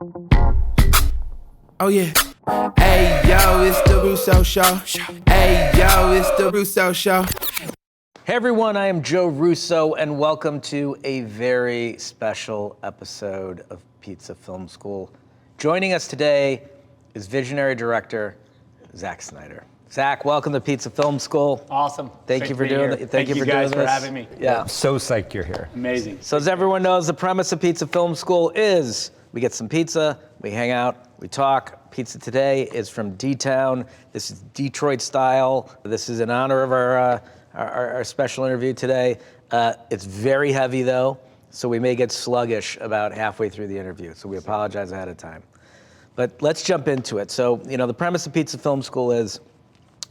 Oh yeah. Hey yo, it's the Russo Show. Hey yo, it's the Russo Show. Hey everyone, I am Joe Russo, and welcome to a very special episode of Pizza Film School. Joining us today is visionary director Zack Snyder. Zack, welcome to Pizza Film School. Awesome. Thank you for doing it. Thank you guys for having me. Yeah. So psyched you're here. Amazing. So as everyone knows, the premise of Pizza Film School is we get some pizza, we hang out, we talk. Pizza today is from D-Town. This is Detroit style. This is in honor of our special interview today. It's very heavy though, so we may get sluggish about halfway through the interview, so we apologize ahead of time. But let's jump into it. So, you know, the premise of Pizza Film School is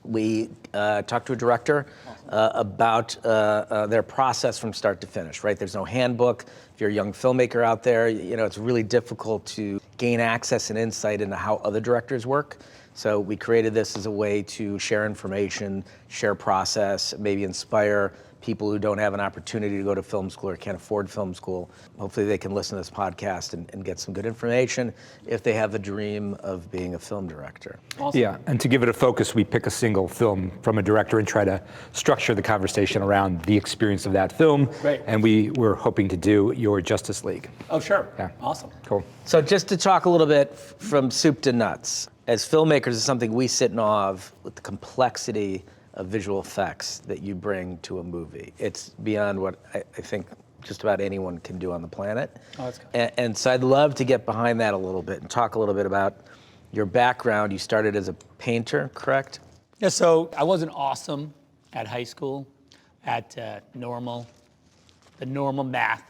we talk to a director about their process from start to finish, right? There's no handbook. If you're a young filmmaker out there, you know, it's really difficult to gain access and insight into how other directors work. So we created this as a way to share information, share process, maybe inspire people who don't have an opportunity to go to film school or can't afford film school. Hopefully they can listen to this podcast and get some good information if they have the dream of being a film director. Awesome. Yeah, and to give it a focus, we pick a single film from a director and try to structure the conversation around the experience of that film. Right. And we were hoping to do your Justice League. Oh, sure. Yeah. Awesome. Cool. So just to talk a little bit from soup to nuts, as filmmakers, it's something we sit in awe of with the complexity of visual effects that you bring to a movie. It's beyond what I think just about anyone can do on the planet. Oh, that's good. And so I'd love to get behind that a little bit and talk a little bit about your background. You started as a painter, correct? Yeah, so I wasn't awesome at high school at the normal math.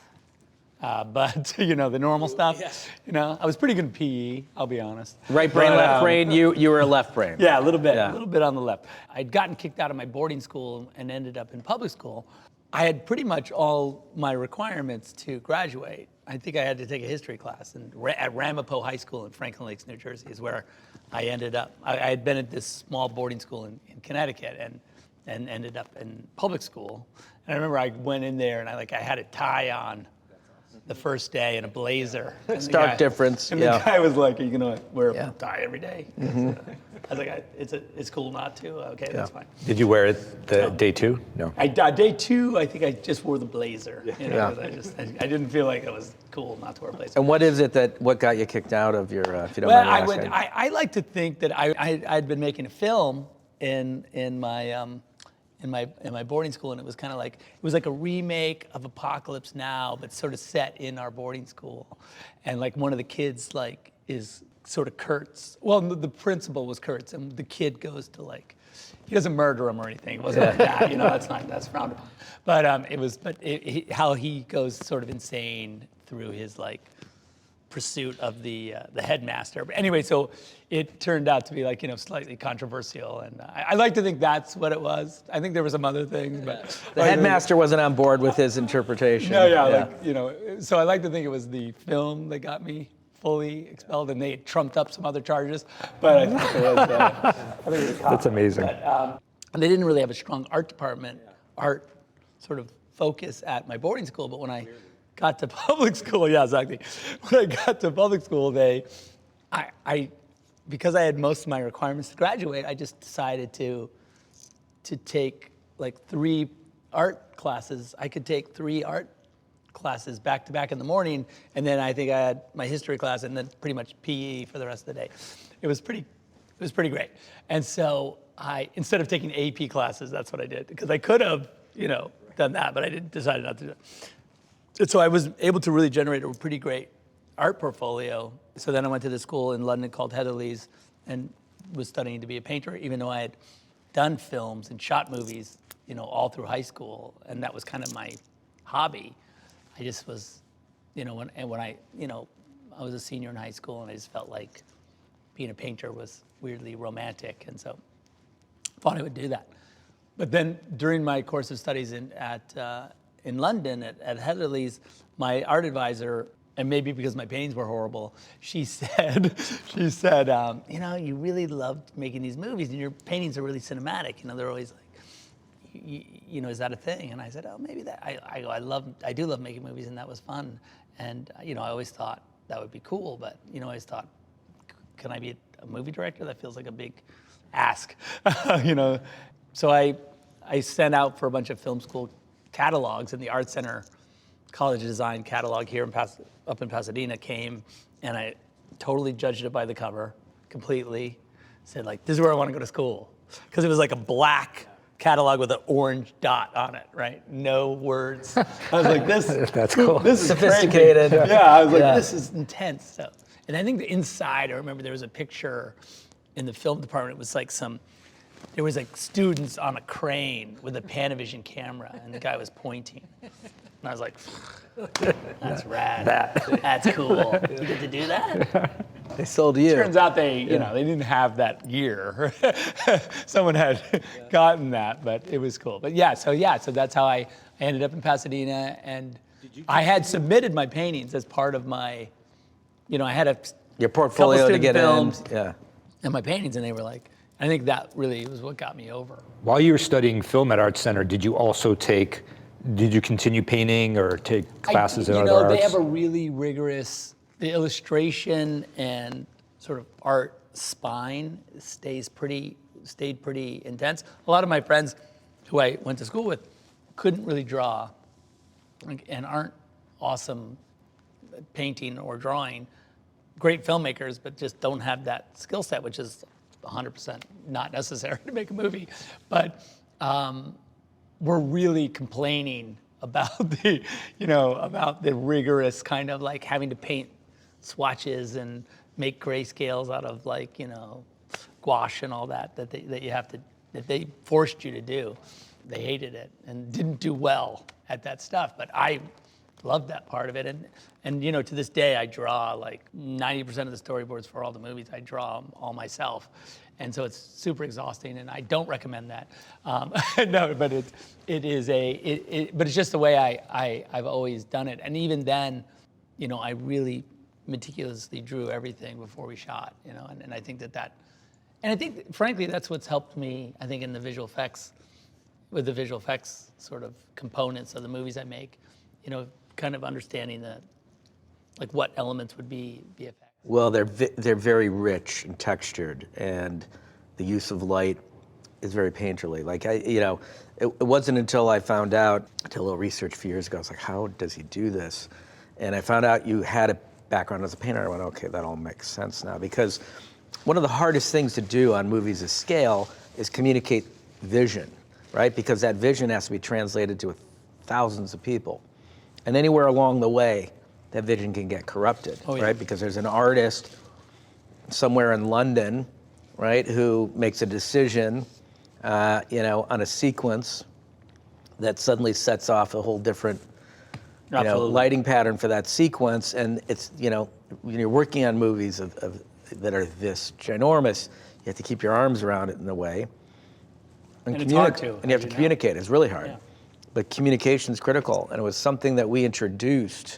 But, you know, the normal stuff, Yes. you know, I was pretty good at PE, I'll be honest. Right brain, But, left brain, you were a left brain. Yeah, a little bit on the left. I'd gotten kicked out of my boarding school and ended up in public school. I had pretty much all my requirements to graduate. I think I had to take a history class at Ramapo High School in Franklin Lakes, New Jersey is where I ended up. I had been at this small boarding school in Connecticut and ended up in public school. And I remember I went in there and I had a tie on the first day and a blazer. Stark difference. And yeah. the guy was like, "Are you gonna wear Yeah. a tie every day?" Mm-hmm. I was like, "It's cool not to." Okay, that's fine. Did you wear it day two? No. Day two, I think I just wore the blazer. You know, Yeah. 'cause I didn't feel like it was cool not to wear a blazer. And what is it what got you kicked out of your, if you don't Well, mind me asking? I like to think that I'd been making a film in my boarding school, and it was like a remake of Apocalypse Now, but sort of set in our boarding school. And like one of the kids is sort of Kurtz. Well, the principal was Kurtz, and the kid goes to he doesn't murder him or anything. It wasn't like that, you know. That's frowned upon. But how he goes sort of insane through his pursuit of the headmaster. But anyway, so it turned out to be slightly controversial, and I like to think that's what it was. I think there were some other things, but The headmaster wasn't on board with his interpretation. No, so I like to think it was the film that got me fully expelled, and they had trumped up some other charges. But I think it was. That's amazing. But, they didn't really have a strong art department, art sort of focus at my boarding school. But when I got to public school, yeah, exactly. When I got to public school, because I had most of my requirements to graduate, I just decided to take 3 art classes. I could take 3 art classes back to back in the morning, and then I think I had my history class, and then pretty much PE for the rest of the day. It was pretty great. And so instead of taking AP classes, that's what I did, because I could have, done that, but I decided not to do it. And so I was able to really generate a pretty great art portfolio. So then I went to this school in London called Heatherley's and was studying to be a painter, even though I had done films and shot movies, all through high school. And that was kind of my hobby. I just was, when I was a senior in high school, and I just felt like being a painter was weirdly romantic. And so I thought I would do that. But then during my course of studies in London at Heatherley's, my art advisor, and maybe because my paintings were horrible, she said, you really loved making these movies, and your paintings are really cinematic. They're always is that a thing? And I said, oh, maybe that. I do love making movies, and that was fun. And I always thought that would be cool, but I always thought, can I be a movie director? That feels like a big ask, So I sent out for a bunch of film school catalogs, and the Art Center College of Design catalog here up in Pasadena came, and I totally judged it by the cover, completely. Said like, this is where I want to go to school. Because it was like a black catalog with an orange dot on it, right? No words. I was like, this. That's cool. This is Sophisticated. crazy. Yeah, I was like, this is intense stuff. And I think the inside, I remember there was a picture in the film department. It was like there was like students on a crane with a Panavision camera, and the guy was pointing. And I was like, that's rad. That's cool. You get to do that? They sold you. Turns out they didn't have that year. Someone had gotten that, but it was cool. But so that's how I ended up in Pasadena, and I had submitted my paintings as part of my, I had your portfolio to get in. Yeah. And my paintings, and they were like, I think that really was what got me over. While you were studying film at Art Center, did you continue painting or take classes in other arts? They have a really rigorous, the illustration and sort of art spine stayed pretty intense. A lot of my friends who I went to school with couldn't really draw and aren't awesome at painting or drawing. Great filmmakers, but just don't have that skill set, which is 100% not necessary to make a movie. But we're really complaining about about the rigorous kind of like having to paint swatches and make grayscales out of gouache and all that they forced you to do. They hated it and didn't do well at that stuff, but I loved that part of it. And to this day, I draw like 90% of the storyboards for all the movies. I draw them all myself. And so it's super exhausting, and I don't recommend that. No, but but it's just the way I've always done it. And even then, I really meticulously drew everything before we shot, and I think and I think, frankly, that's what's helped me, I think, in the visual effects, with the visual effects sort of components of the movies I make, kind of understanding what elements would be VFX. Well, they're very rich and textured, and the use of light is very painterly. It wasn't until I found out, did a little research a few years ago, I was like, how does he do this? And I found out you had a background as a painter. I went, okay, that all makes sense now. Because one of the hardest things to do on movies of scale is communicate vision, right? Because that vision has to be translated to thousands of people. And anywhere along the way, that vision can get corrupted, right? Because there's an artist somewhere in London, right, who makes a decision, on a sequence that suddenly sets off a whole different, lighting pattern for that sequence. And it's, when you're working on movies that are this ginormous, you have to keep your arms around it in a way. And it's hard to. And you have to communicate. It's really hard. Yeah. But communication is critical, and it was something that we introduced.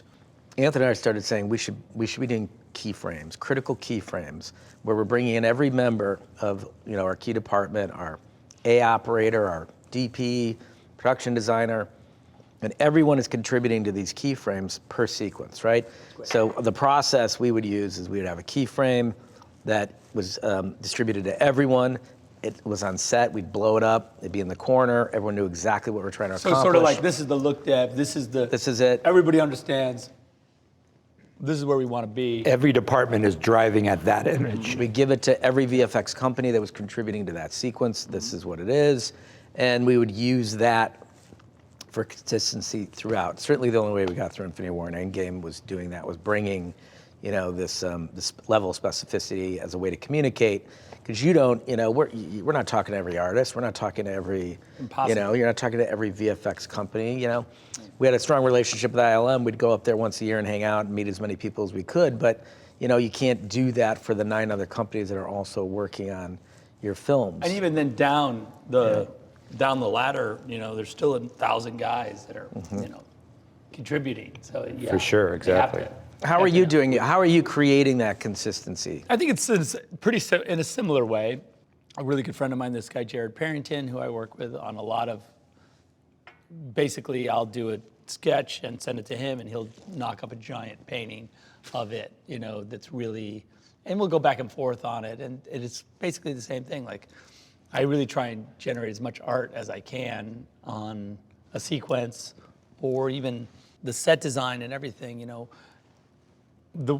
Anthony and I started saying we should be doing keyframes, critical keyframes, where we're bringing in every member of our key department, our A operator, our DP, production designer, and everyone is contributing to these keyframes per sequence, right? So the process we would use is we would have a keyframe that was distributed to everyone. It was on set, we'd blow it up, it'd be in the corner, everyone knew exactly what we're trying to accomplish. So sort of like, this is the look depth, this is it. Everybody understands, this is where we want to be. Every department is driving at that image. We give it to every VFX company that was contributing to that sequence, this is what it is, and we would use that for consistency throughout. Certainly the only way we got through Infinity War and Endgame was doing that, was bringing this level of specificity as a way to communicate. Because we're not talking to every artist. We're not talking to every, Impossible. You're not talking to every VFX company. We had a strong relationship with ILM. We'd go up there once a year and hang out and meet as many people as we could. But you can't do that for the 9 other companies that are also working on your films. And even then down the ladder, there's still 1,000 guys that are, contributing. So yeah, For sure, exactly. How are you doing it? How are you creating that consistency? I think it's in a similar way. A really good friend of mine, this guy Jared Parrington, who I work with on a lot of. Basically, I'll do sketch and send it to him, and he'll knock up a giant painting of it, you know, that's really, and we'll go back and forth on it, and it's basically the same thing. Like, I really try and generate as much art as I can on a sequence, or even the set design and everything, you know. The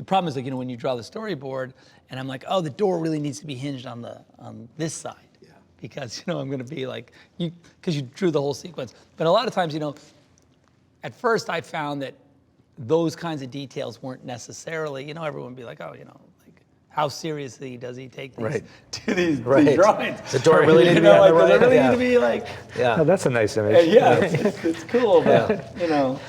problem is, like, you know, when you draw the storyboard, and I'm like, oh, the door really needs to be hinged on this side, because, you know, I'm going to be like, because you drew the whole sequence. But a lot of times, you know, at first I found that those kinds of details weren't necessarily, you know, everyone would be like, oh, you know, like, how seriously does he take these, these drawings? The door really need to be like, right. They really need to be like, Oh, that's a nice image. it's cool, but, you know,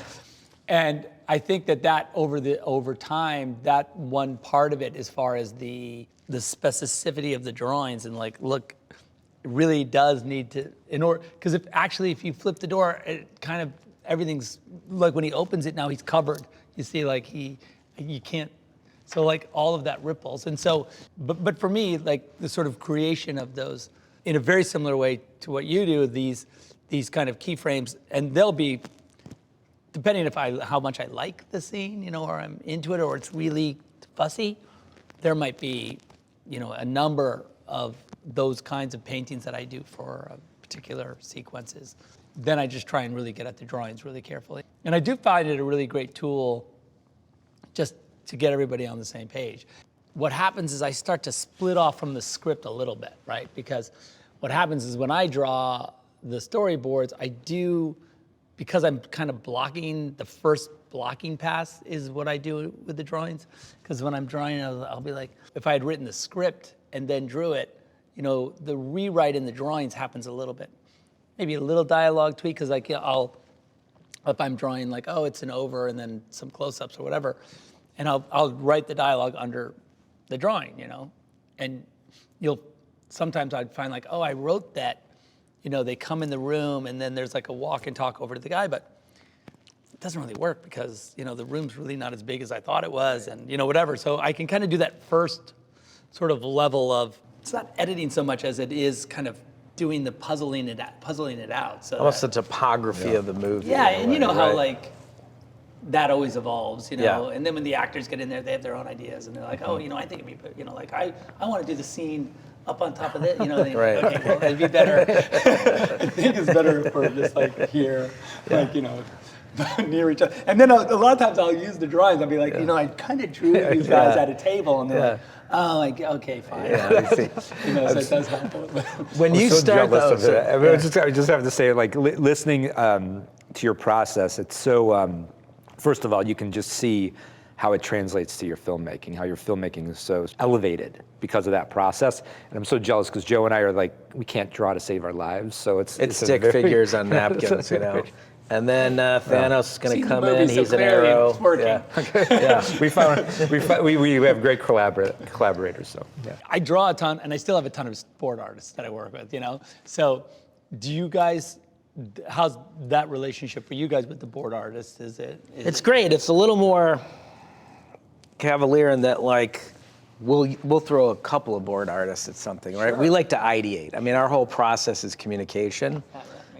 and I think that over time, that one part of it, as far as the specificity of the drawings, and like, look, it really does need to, in order, because if you flip the door, it kind of, everything's, like when he opens it now, he's covered. You see, like, you can't, so like all of that ripples. And so, but for me, like, the sort of creation of those, in a very similar way to what you do, these kind of keyframes, and they'll be, depending how much I like the scene, you know, or I'm into it, or it's really fussy, there might be, you know, a number of those kinds of paintings that I do for particular sequences. Then I just try and really get at the drawings really carefully. And I do find it a really great tool just to get everybody on the same page. What happens is I start to split off from the script a little bit, right? Because what happens is when I draw the storyboards, I do, because I'm kind of blocking, the first blocking pass is what I do with the drawings. Because when I'm drawing, I'll be like, if I had written the script and then drew it, you know, the rewrite in the drawings happens a little bit. Maybe a little dialogue tweak, because like, if I'm drawing like, oh, it's an over and then some close-ups or whatever, and I'll write the dialogue under the drawing, you know, and sometimes I'd find like, oh, I wrote that, you know, they come in the room and then there's like a walk and talk over to the guy, but it doesn't really work because, you know, the room's really not as big as I thought it was, and, you know, whatever. So I can kind of do that first sort of level of, it's not editing so much as it is kind of doing the puzzling it out. So Almost the topography of the movie. Yeah, and you know how like that always evolves, you know. And then when the actors get in there, they have their own ideas, and they're like, oh, you know, I think it'd be, you know, like I want to do the scene up on top of it, you know. They, okay, well, it'd be better. I think it's better for just like here, like, you know, near each other. And then a lot of times I'll use the drawings. I'll be like, you know, I kind of drew these guys at a table, and they're like, oh, like, okay, fine. You know, so it does help. When you start those, I just have to say, like, listening to your process, it's so, first of all, you can just see how it translates to your filmmaking, how your filmmaking is so elevated because of that process. And I'm so jealous because Joe and I are like, we can't draw to save our lives. So it's stick figures on napkins, you know. And then Thanos is going to come in. He's an arrow. It's working. We have great collaborators. So I draw a ton, and I still have a ton of board artists that I work with. You know, so do you guys? How's that relationship for you guys with the board artists? It's great. It's a little more cavalier in that, like, we'll throw a couple of board artists at something, right? Sure. We like to ideate. I mean, our whole process is communication.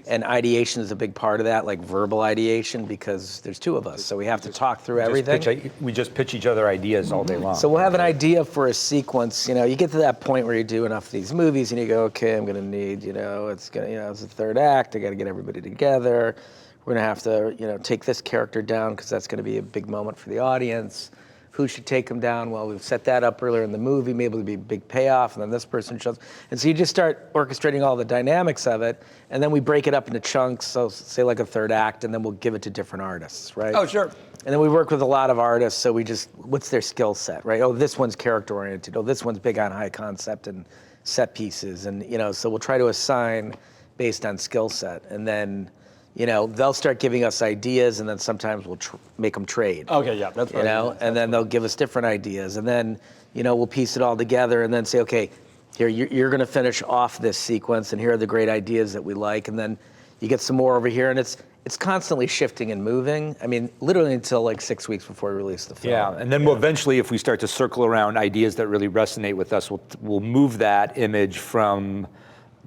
And ideation is a big part of that, like verbal ideation, because there's two of us, so we have to talk through everything. We just pitch each other ideas all day long. So we'll have an idea for a sequence. You know, you get to that point where you do enough of these movies, and you go, okay, I'm gonna need, you know, it's the third act. I got to get everybody together. We're gonna have to, you know, take this character down because that's gonna be a big moment for the audience. Who should take them down? Well, we've set that up earlier in the movie. Maybe it'll be a big payoff, and then this person shows. And so you just start orchestrating all the dynamics of it, and then we break it up into chunks, so say like a third act, and then we'll give it to different artists, right? Oh, sure. And then we work with a lot of artists, so we just, what's their skill set, right? Oh, this one's character-oriented. Oh, this one's big on high concept and set pieces. And, you know, so we'll try to assign based on skill set. And then, you know, they'll start giving us ideas, and then sometimes we'll make them trade. Okay, yeah, that's right. You know, and then they'll give us different ideas, and then, you know, we'll piece it all together, and then say, okay, here you're going to finish off this sequence, and here are the great ideas that we like, and then you get some more over here, and it's constantly shifting and moving. I mean, literally until like 6 weeks before we release the film. Yeah, and then we'll eventually, if we start to circle around ideas that really resonate with us, we'll move that image from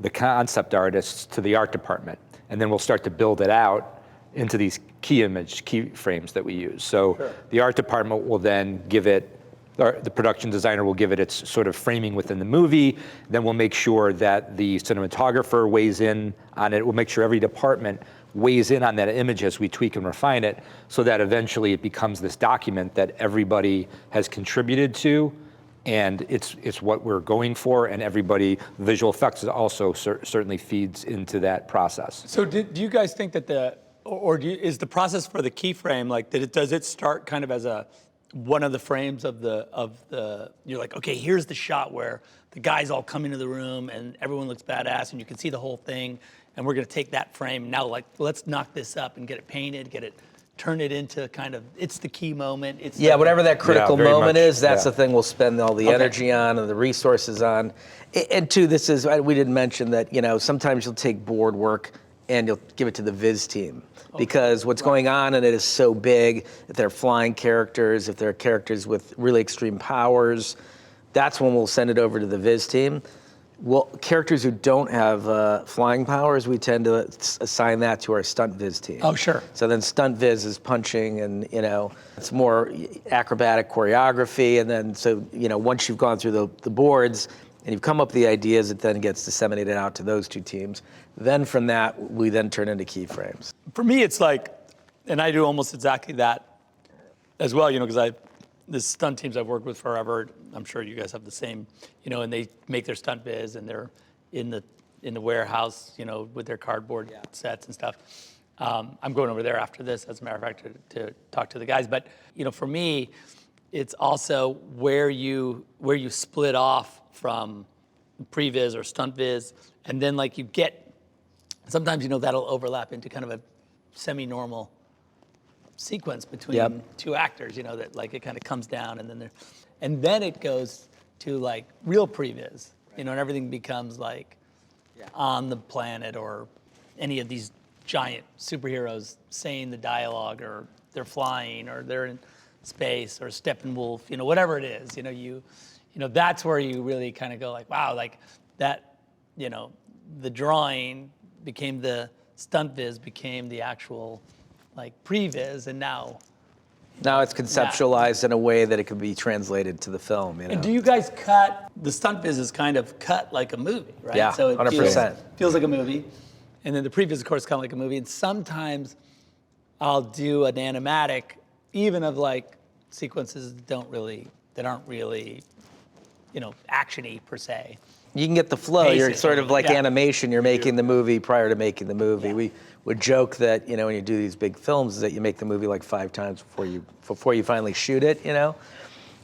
the concept artists to the art department. And then we'll start to build it out into these key frames that we use. So the art department will then give it, or the production designer will give it its sort of framing within the movie. Then we'll make sure that the cinematographer weighs in on it. We'll make sure every department weighs in on that image as we tweak and refine it, so that eventually it becomes this document that everybody has contributed to, and it's what we're going for, and everybody, visual effects also certainly feeds into that process. So do you guys think that is the process for the keyframe, like, does it start kind of as one of the frames of the, you're like, okay, here's the shot where the guys all come into the room and everyone looks badass and you can see the whole thing, and we're gonna take that frame, now like, let's knock this up and get it painted, turn it into kind of, it's the key moment. It's whatever that critical moment is, that's yeah. the thing we'll spend all the energy on and the resources on. And two, we didn't mention that, sometimes you'll take board work and you'll give it to the viz team. Because what's going on in it is so big. If they're flying characters, if they're characters with really extreme powers, that's when we'll send it over to the viz team. Well, characters who don't have flying powers, we tend to assign that to our stunt viz team. Oh, sure. So then stunt viz is punching, and it's more acrobatic choreography. And then once you've gone through the boards and you've come up with the ideas, it then gets disseminated out to those two teams. Then from that, we then turn into keyframes. For me, it's like, and I do almost exactly that as well, because the stunt teams I've worked with forever, I'm sure you guys have the same, and they make their stunt viz and they're in the warehouse, with their cardboard sets and stuff. I'm going over there after this, as a matter of fact, to talk to the guys. But, for me, it's also where you split off from pre-viz or stunt viz, and then like you get, sometimes, that'll overlap into kind of a semi-normal sequence between two actors, that like it kind of comes down and then it goes to like real previs, and everything becomes like on the planet, or any of these giant superheroes saying the dialogue, or they're flying, or they're in space, or Steppenwolf, whatever it is, that's where you really kind of go like, wow, like that, the drawing became the stunt viz, became the actual like pre-viz, and now it's conceptualized in a way that it can be translated to the film. And do you guys cut, the stunt viz is kind of cut like a movie, right? Yeah, so it 100%. Feels like a movie. And then the pre-viz, of course, kind of like a movie. And sometimes I'll do an animatic, even of like sequences that aren't really, action-y per se. You can get the flow. You're sort of like animation. You're making the movie prior to making the movie. We would joke that when you do these big films, is that you make the movie like 5 times before you finally shoot it.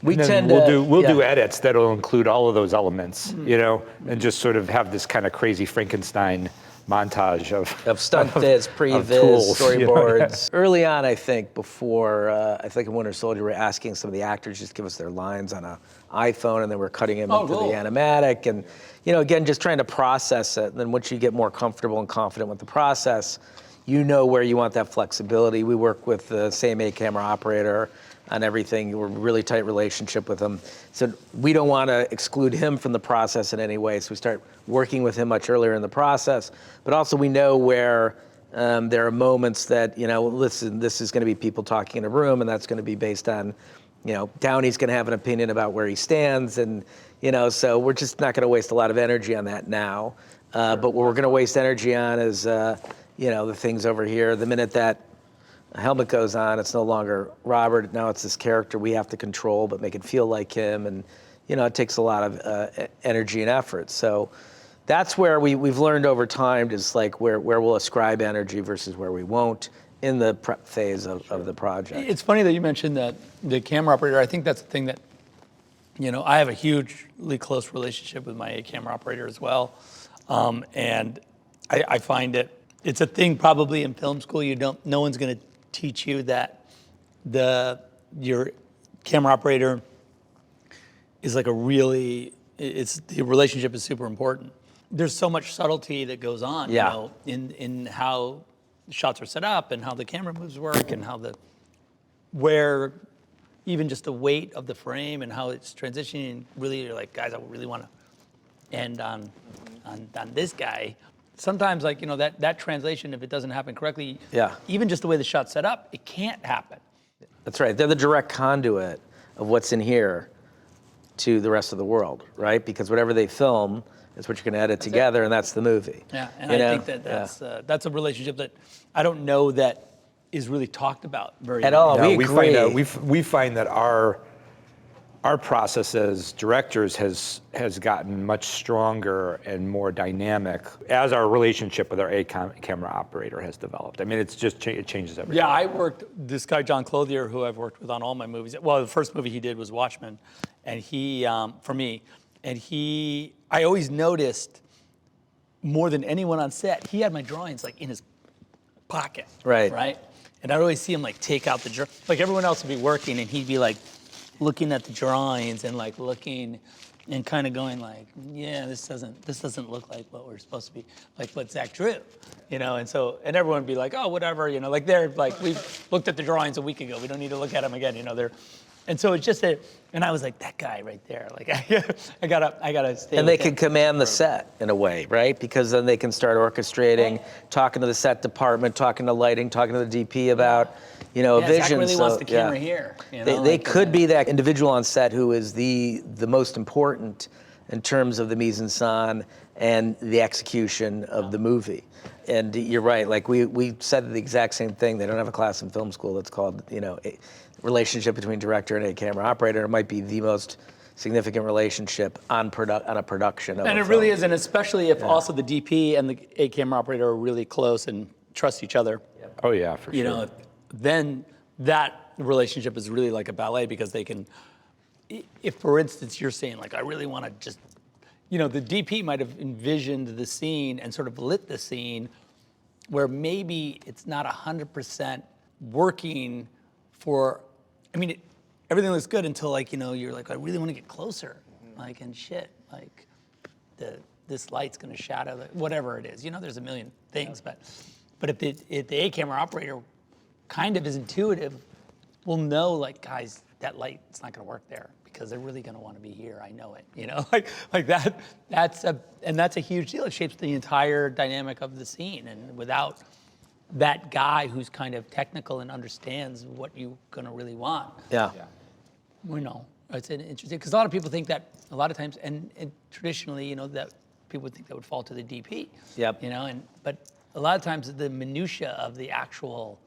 We'll do edits that'll include all of those elements. And just sort of have this kind of crazy Frankenstein montage of stunt viz, pre-viz, storyboards. Early on, I think, before in Winter Soldier, we were asking some of the actors just give us their lines on an iPhone, and then we're cutting them into the animatic. And, again, just trying to process it. And then once you get more comfortable and confident with the process, where you want that flexibility. We work with the same camera operator on everything. We're a really tight relationship with him. So we don't want to exclude him from the process in any way. So we start working with him much earlier in the process. But also we know where there are moments that, listen, this is going to be people talking in a room, and that's going to be based on, Downey's going to have an opinion about where he stands. And, so we're just not going to waste a lot of energy on that now. But what we're going to waste energy on is, the things over here. The minute that a helmet goes on, it's no longer Robert. Now it's this character we have to control, but make it feel like him. And, it takes a lot of energy and effort. So that's where we've learned over time, just like where we'll ascribe energy versus where we won't in the prep phase of the project. It's funny that you mentioned that the camera operator. I think that's the thing that, I have a hugely close relationship with my camera operator as well. And I find it's a thing probably in film school. No one's going to teach you that your camera operator is like the relationship is super important. There's so much subtlety that goes on, in how shots are set up, and how the camera moves work, and where even just the weight of the frame and how it's transitioning. Really, you're like, guys, I really want to end on this guy. sometimes like, that translation, if it doesn't happen correctly, Yeah. even just the way the shot's set up, it can't happen. That's right. They're the direct conduit of what's in here to the rest of the world, right? Because whatever they film is what you're going to edit together, and that's the movie. Yeah, and I think that's a relationship that I don't know that is really talked about very At much. all. No, We agree. we find that our process as directors has gotten much stronger and more dynamic as our relationship with our camera operator has developed. I mean, it changes everything. Yeah, I worked, this guy, John Clothier, who I've worked with on all my movies. Well, the first movie he did was Watchmen, and he, for me, and I always noticed more than anyone on set, he had my drawings like in his pocket. Right. Right? And I'd always see him like take out the drawings. Like everyone else would be working and he'd be like looking at the drawings and like looking and kind of going like, yeah, this doesn't look like what we're supposed to be, like what Zach drew, and everyone would be like, oh, whatever, like they're like, we looked at the drawings a week ago, we don't need to look at them again, and so it's just and I was like, that guy right there, like I gotta stay. And they can command the set in a way, right? Because then they can start orchestrating, talking to the set department, talking to lighting, talking to the DP about, a vision. Zach really wants the camera here. They could be that individual on set who is the most important in terms of the mise en scène and the execution of the movie. And you're right, like we said the exact same thing. They don't have a class in film school that's called, a relationship between director and a camera operator. It might be the most significant relationship on a production of and a it film. really is, and especially if also the DP and the camera operator are really close and trust each other. Oh yeah, for sure. Then that relationship is really like a ballet because they can, if for instance you're saying like, I really want to just, the DP might have envisioned the scene and sort of lit the scene where maybe it's not 100% working for, everything looks good until like, you're like, I really want to get closer, like, and shit, like this light's going to shadow whatever it is, there's a million things, but if the A camera operator kind of is intuitive, we'll know like, guys, that light, it's not going to work there because they're really going to want to be here. I know it, like that. That's a huge deal. It shapes the entire dynamic of the scene, and without that guy who's kind of technical and understands what you're going to really want. Yeah. It's interesting because a lot of people think that a lot of times, and traditionally, that people would think that would fall to the DP. Yep. But a lot of times the minutia of the actual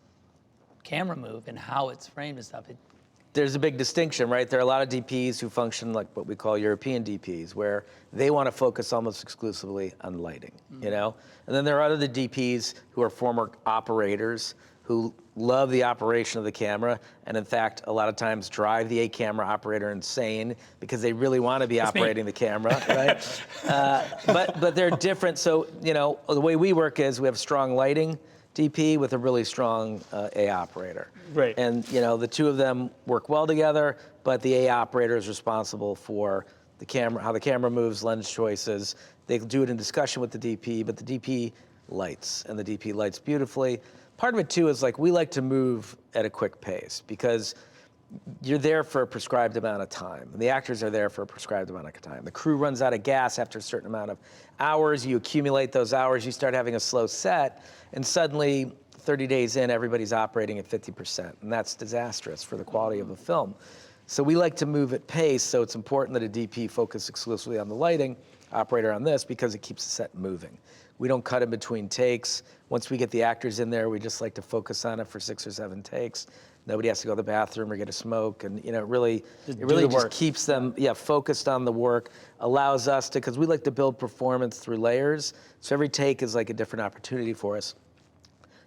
camera move and how it's framed and stuff. There's a big distinction, right? There are a lot of DPs who function like what we call European DPs, where they want to focus almost exclusively on lighting, And then there are other DPs who are former operators who love the operation of the camera, and in fact, a lot of times drive the camera operator insane because they really want to be operating the camera, right? But they're different. So, the way we work is we have strong lighting DP with a really strong A operator. Right. And the two of them work well together, but the A operator is responsible for the camera, how the camera moves, lens choices. They do it in discussion with the DP, but the DP lights, and the DP lights beautifully. Part of it too is like we like to move at a quick pace because you're there for a prescribed amount of time. And the actors are there for a prescribed amount of time. The crew runs out of gas after a certain amount of hours. You accumulate those hours, you start having a slow set, and suddenly 30 days in, everybody's operating at 50%. And that's disastrous for the quality of the film. So we like to move at pace, so it's important that a DP focus exclusively on the lighting, operator on this, because it keeps the set moving. We don't cut in between takes. Once we get the actors in there, we just like to focus on it for 6 or 7 takes. Nobody has to go to the bathroom or get a smoke, and it really just keeps them focused on the work, allows us to, because we like to build performance through layers, so every take is like a different opportunity for us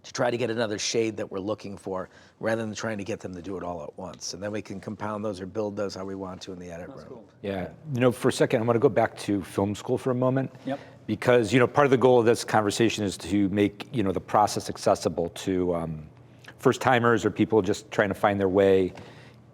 to try to get another shade that we're looking for, rather than trying to get them to do it all at once. And then we can compound those or build those how we want to in the edit room. Cool. Yeah, for a second, I want to go back to film school for a moment. Yep. Because, part of the goal of this conversation is to make, the process accessible to first-timers or people just trying to find their way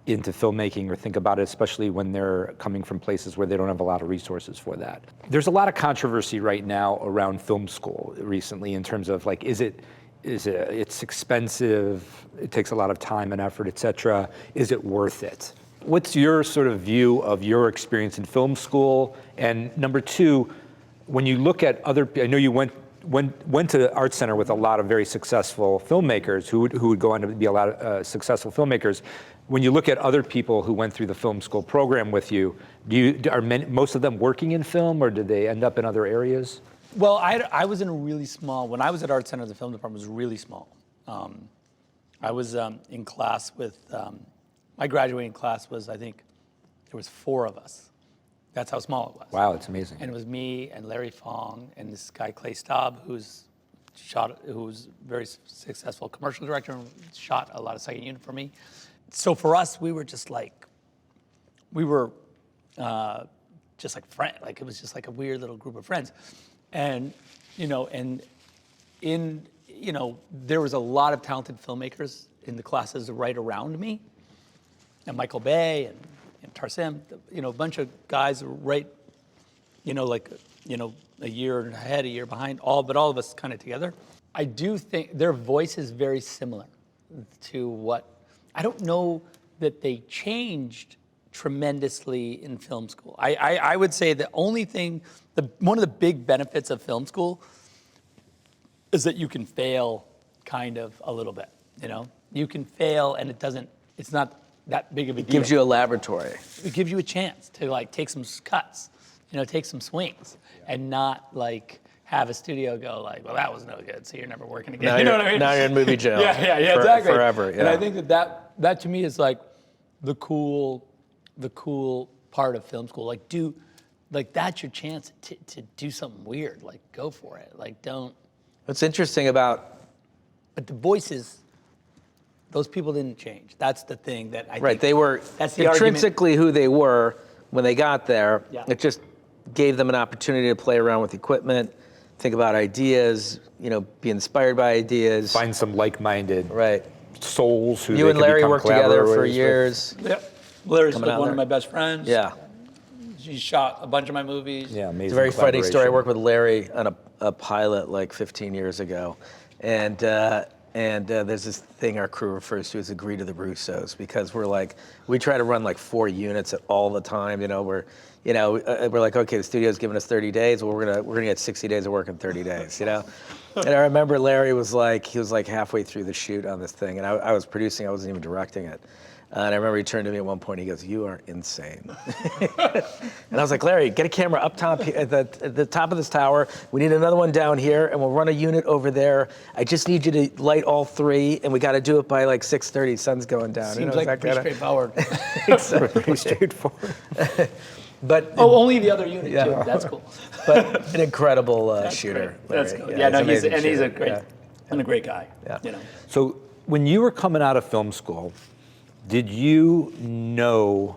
into filmmaking or think about it, especially when they're coming from places where they don't have a lot of resources for that. There's a lot of controversy right now around film school recently in terms of like, it's expensive, it takes a lot of time and effort, et cetera. Is it worth it? What's your sort of view of your experience in film school? And number two, when you look at I know you went went to Art Center with a lot of very successful filmmakers who would go on to be a lot of successful filmmakers. When you look at other people who went through the film school program with you, most of them working in film, or did they end up in other areas? Well, I was in a really small, when I was at Art Center, the film department was really small. I was in class with, my graduating class was, I think, there was 4 of us. That's how small it was. Wow, it's amazing. And it was me and Larry Fong and this guy, Clay Staub, who's very successful commercial director and shot a lot of second unit for me. So for us, we were just like, friends. Like it was just like a weird little group of friends. And, there was a lot of talented filmmakers in the classes right around me. And Michael Bay and Tarsim, a bunch of guys right, a year ahead, a year behind, but all of us kind of together. I do think their voice is very similar to what, I don't know that they changed tremendously in film school. I would say the only thing, one of the big benefits of film school is that you can fail kind of a little bit, You can fail and it's not that big of a deal. It gives you a laboratory. It gives you a chance to take some cuts, take some swings, and not have a studio go well, that was no good, so you're never working again. Now you know what I mean? Now you're in movie jail. Yeah, exactly. Forever. Yeah. And I think that to me is the cool part of film school. That's your chance to do something weird. Go for it. Don't. What's interesting about. But the voices. Those people didn't change. That's the thing that I think. Right, they were that's the intrinsically argument. who they were when they got there. Yeah. It just gave them an opportunity to play around with equipment, think about ideas, be inspired by ideas. Find some like-minded right. souls who You they and can Larry become worked together for collaborators years. Yep. Larry's Coming out one there. of my best friends. Yeah. He shot a bunch of my movies. Yeah, amazing. It's a very funny story. I collaboration. worked with Larry on a pilot 15 years ago. And there's this thing our crew refers to as Agree to the Russos, because we try to run 4 units all the time. We're like, okay, the studio's giving us 30 days. Well, we're gonna get 60 days of work in 30 days. And I remember Larry was halfway through the shoot on this thing, and I was producing. I wasn't even directing it. And I remember he turned to me at one point. He goes, "You are insane." And I was like, "Larry, get a camera up top at the top of this tower. We need another one down here, and we'll run a unit over there. I just need you to light all 3, and we got to do it by 6:30. Sun's going down." Seems pretty straightforward. Exactly. Pretty straightforward. But only the other unit Yeah. too. That's cool. but an incredible shooter. That's Larry. cool. Yeah, no, he's an amazing he's a shooter. great Yeah. and a great guy. Yeah. So when you were coming out of film school, did you know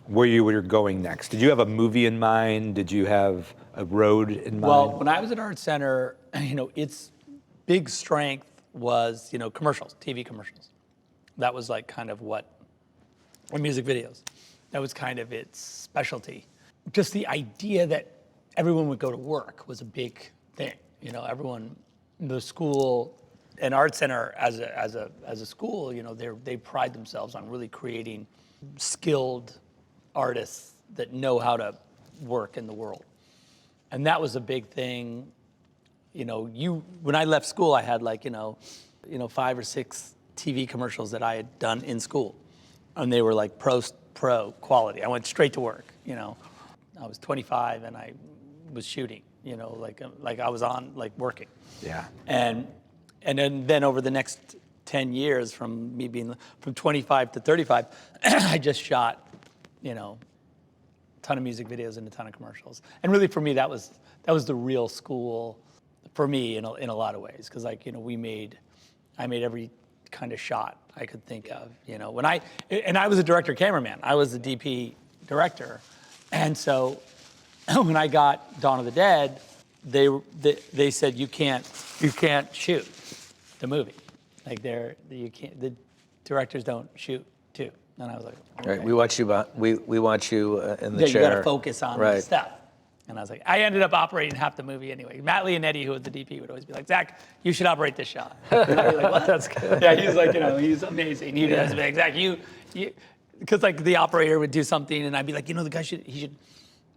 where you were going next? Did you have a movie in mind? Did you have a road in mind? Well, when I was at Art Center, its big strength was, commercials, TV commercials. That was or music videos. That was kind of its specialty. Just the idea that everyone would go to work was a big thing. Everyone, the school and Art Center as a school, they pride themselves on really creating skilled artists that know how to work in the world. And that was a big thing. When I left school, I had 5 or 6 TV commercials that I had done in school. And they were pro quality. I went straight to work, I was 25 and I was shooting, I was on working. Yeah. And then over the next 10 years, from me being from 25 to 35, I just shot, a ton of music videos and a ton of commercials. And really, for me, that was the real school for me in a lot of ways, because I made every kind of shot I could think of. When I was a director cameraman, I was the DP director, and so when I got Dawn of the Dead, they said you can't shoot the movie. The directors don't shoot too. And I was like, okay. Right, we want you in the chair. You got to focus on the stuff. And I was like, I ended up operating half the movie anyway. Matt Leonetti, who was the DP, would always be like, Zach, you should operate this shot. I'd be like, what? That's good. Yeah, he's he's amazing. He does be like, Zach, you, because the operator would do something, and I'd be like, the guy he should.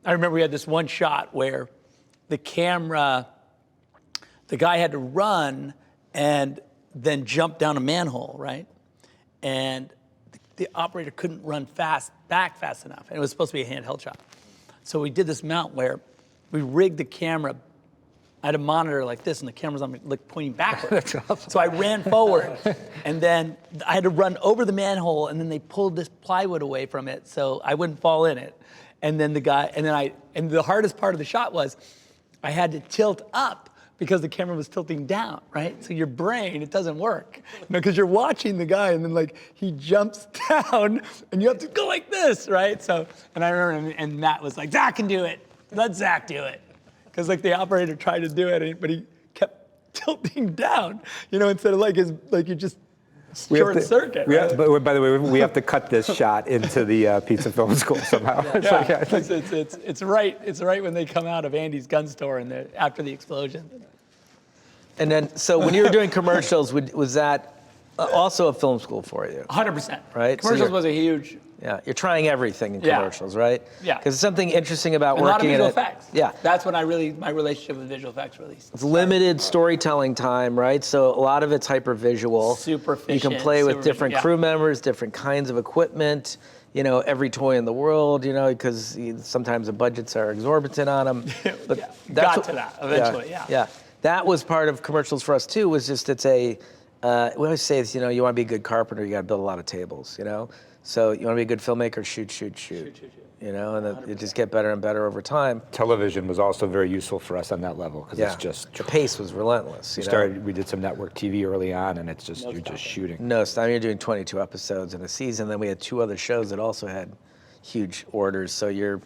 I remember we had this one shot where the camera the guy had to run and then jump down a manhole, right? And the operator couldn't run back fast enough. And it was supposed to be a handheld shot. So we did this mount where we rigged the camera. I had a monitor like this, and the camera's on me, like pointing backwards. So I ran forward, and then I had to run over the manhole, and then they pulled this plywood away from it so I wouldn't fall in it. And then and the hardest part of the shot was I had to tilt up because the camera was tilting down, right? So your brain, it doesn't work, because you're watching the guy, and then like he jumps down, and you have to go like this, right? So, and I remember, and Matt was like, Zach can do it. Let Zach do it. Because like the operator tried to do it, but he kept tilting down, instead of like you just short circuit. Right? But by the way, we have to cut this shot into the pizza film school somehow. It's right when they come out of Andy's gun store and after the explosion. And then, so when you were doing commercials, was that also a film school for you? 100%. Right? Commercials was a huge. Yeah, you're trying everything in commercials, right? Yeah. Because something interesting about a lot of working visual in effects. Yeah. That's when my relationship with visual effects really started. It's limited storytelling time, right? So a lot of it's hyper visual. Super efficient. You can play with different crew members, different kinds of equipment, every toy in the world, because sometimes the budgets are exorbitant on them. But got to that eventually, Yeah. That was part of commercials for us too, was just we always say this, you want to be a good carpenter, you got to build a lot of tables, So you want to be a good filmmaker, shoot. And it just get better and better over time. Television was also very useful for us on that level, because it's just the pace was relentless. We did some network TV early on, and it's just you're just shooting. No, so you're doing 22 episodes in a season. Then we had 2 other shows that also had huge orders. So you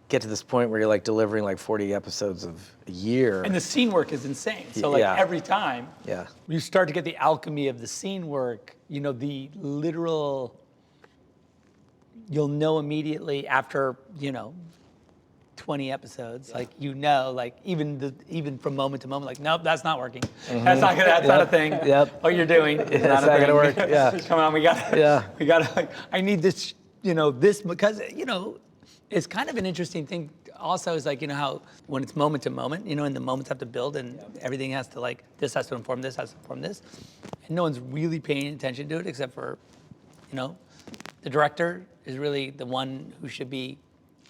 get to this point where you're like delivering like 40 episodes of a year. And the scene work is insane. So every time you start to get the alchemy of the scene work, the literal. You'll know immediately after 20 episodes, even from moment to moment, like, nope, that's not working. Mm-hmm. That's not a thing. Yep. What you're doing is not gonna work. Yeah. Come on, we gotta. I need this. This because it's kind of an interesting thing. Also, is how when it's moment to moment, and the moments have to build, and everything has to this has to inform this, and no one's really paying attention to it except for, the director is really the one who should be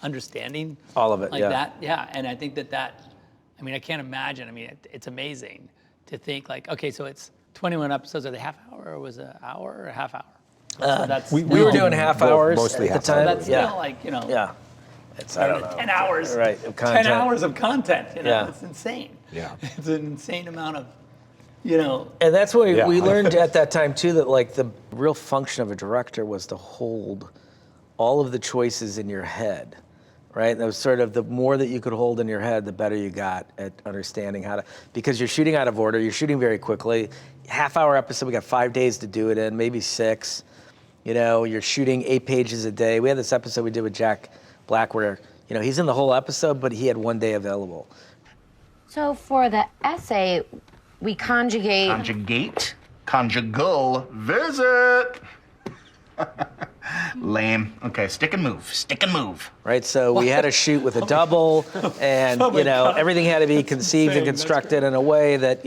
understanding all of it, that. Yeah, and I think that I can't imagine. It's amazing to think okay, so it's 21 episodes. Are they half hour, or was it an hour or a half hour? We were doing half hours mostly at the time. So that's still Yeah. It's, I don't know. 10 hours. Right, of content. 10 hours of content. Yeah. It's insane. Yeah. It's an insane amount of. And that's what we learned at that time too, that the real function of a director was to hold all of the choices in your head, right? And that was sort of the more that you could hold in your head, the better you got at understanding how to, because you're shooting out of order, you're shooting very quickly. Half-hour episode, we got 5 days to do it in, maybe 6. You're shooting 8 pages a day. We had this episode we did with Jack Black where, he's in the whole episode, but he had 1 day available. So for the essay, we conjugate. Conjugate? Conjugal visit. Lame. Okay, stick and move. Right, so we had to shoot with a double, and everything had to be conceived and constructed in a way that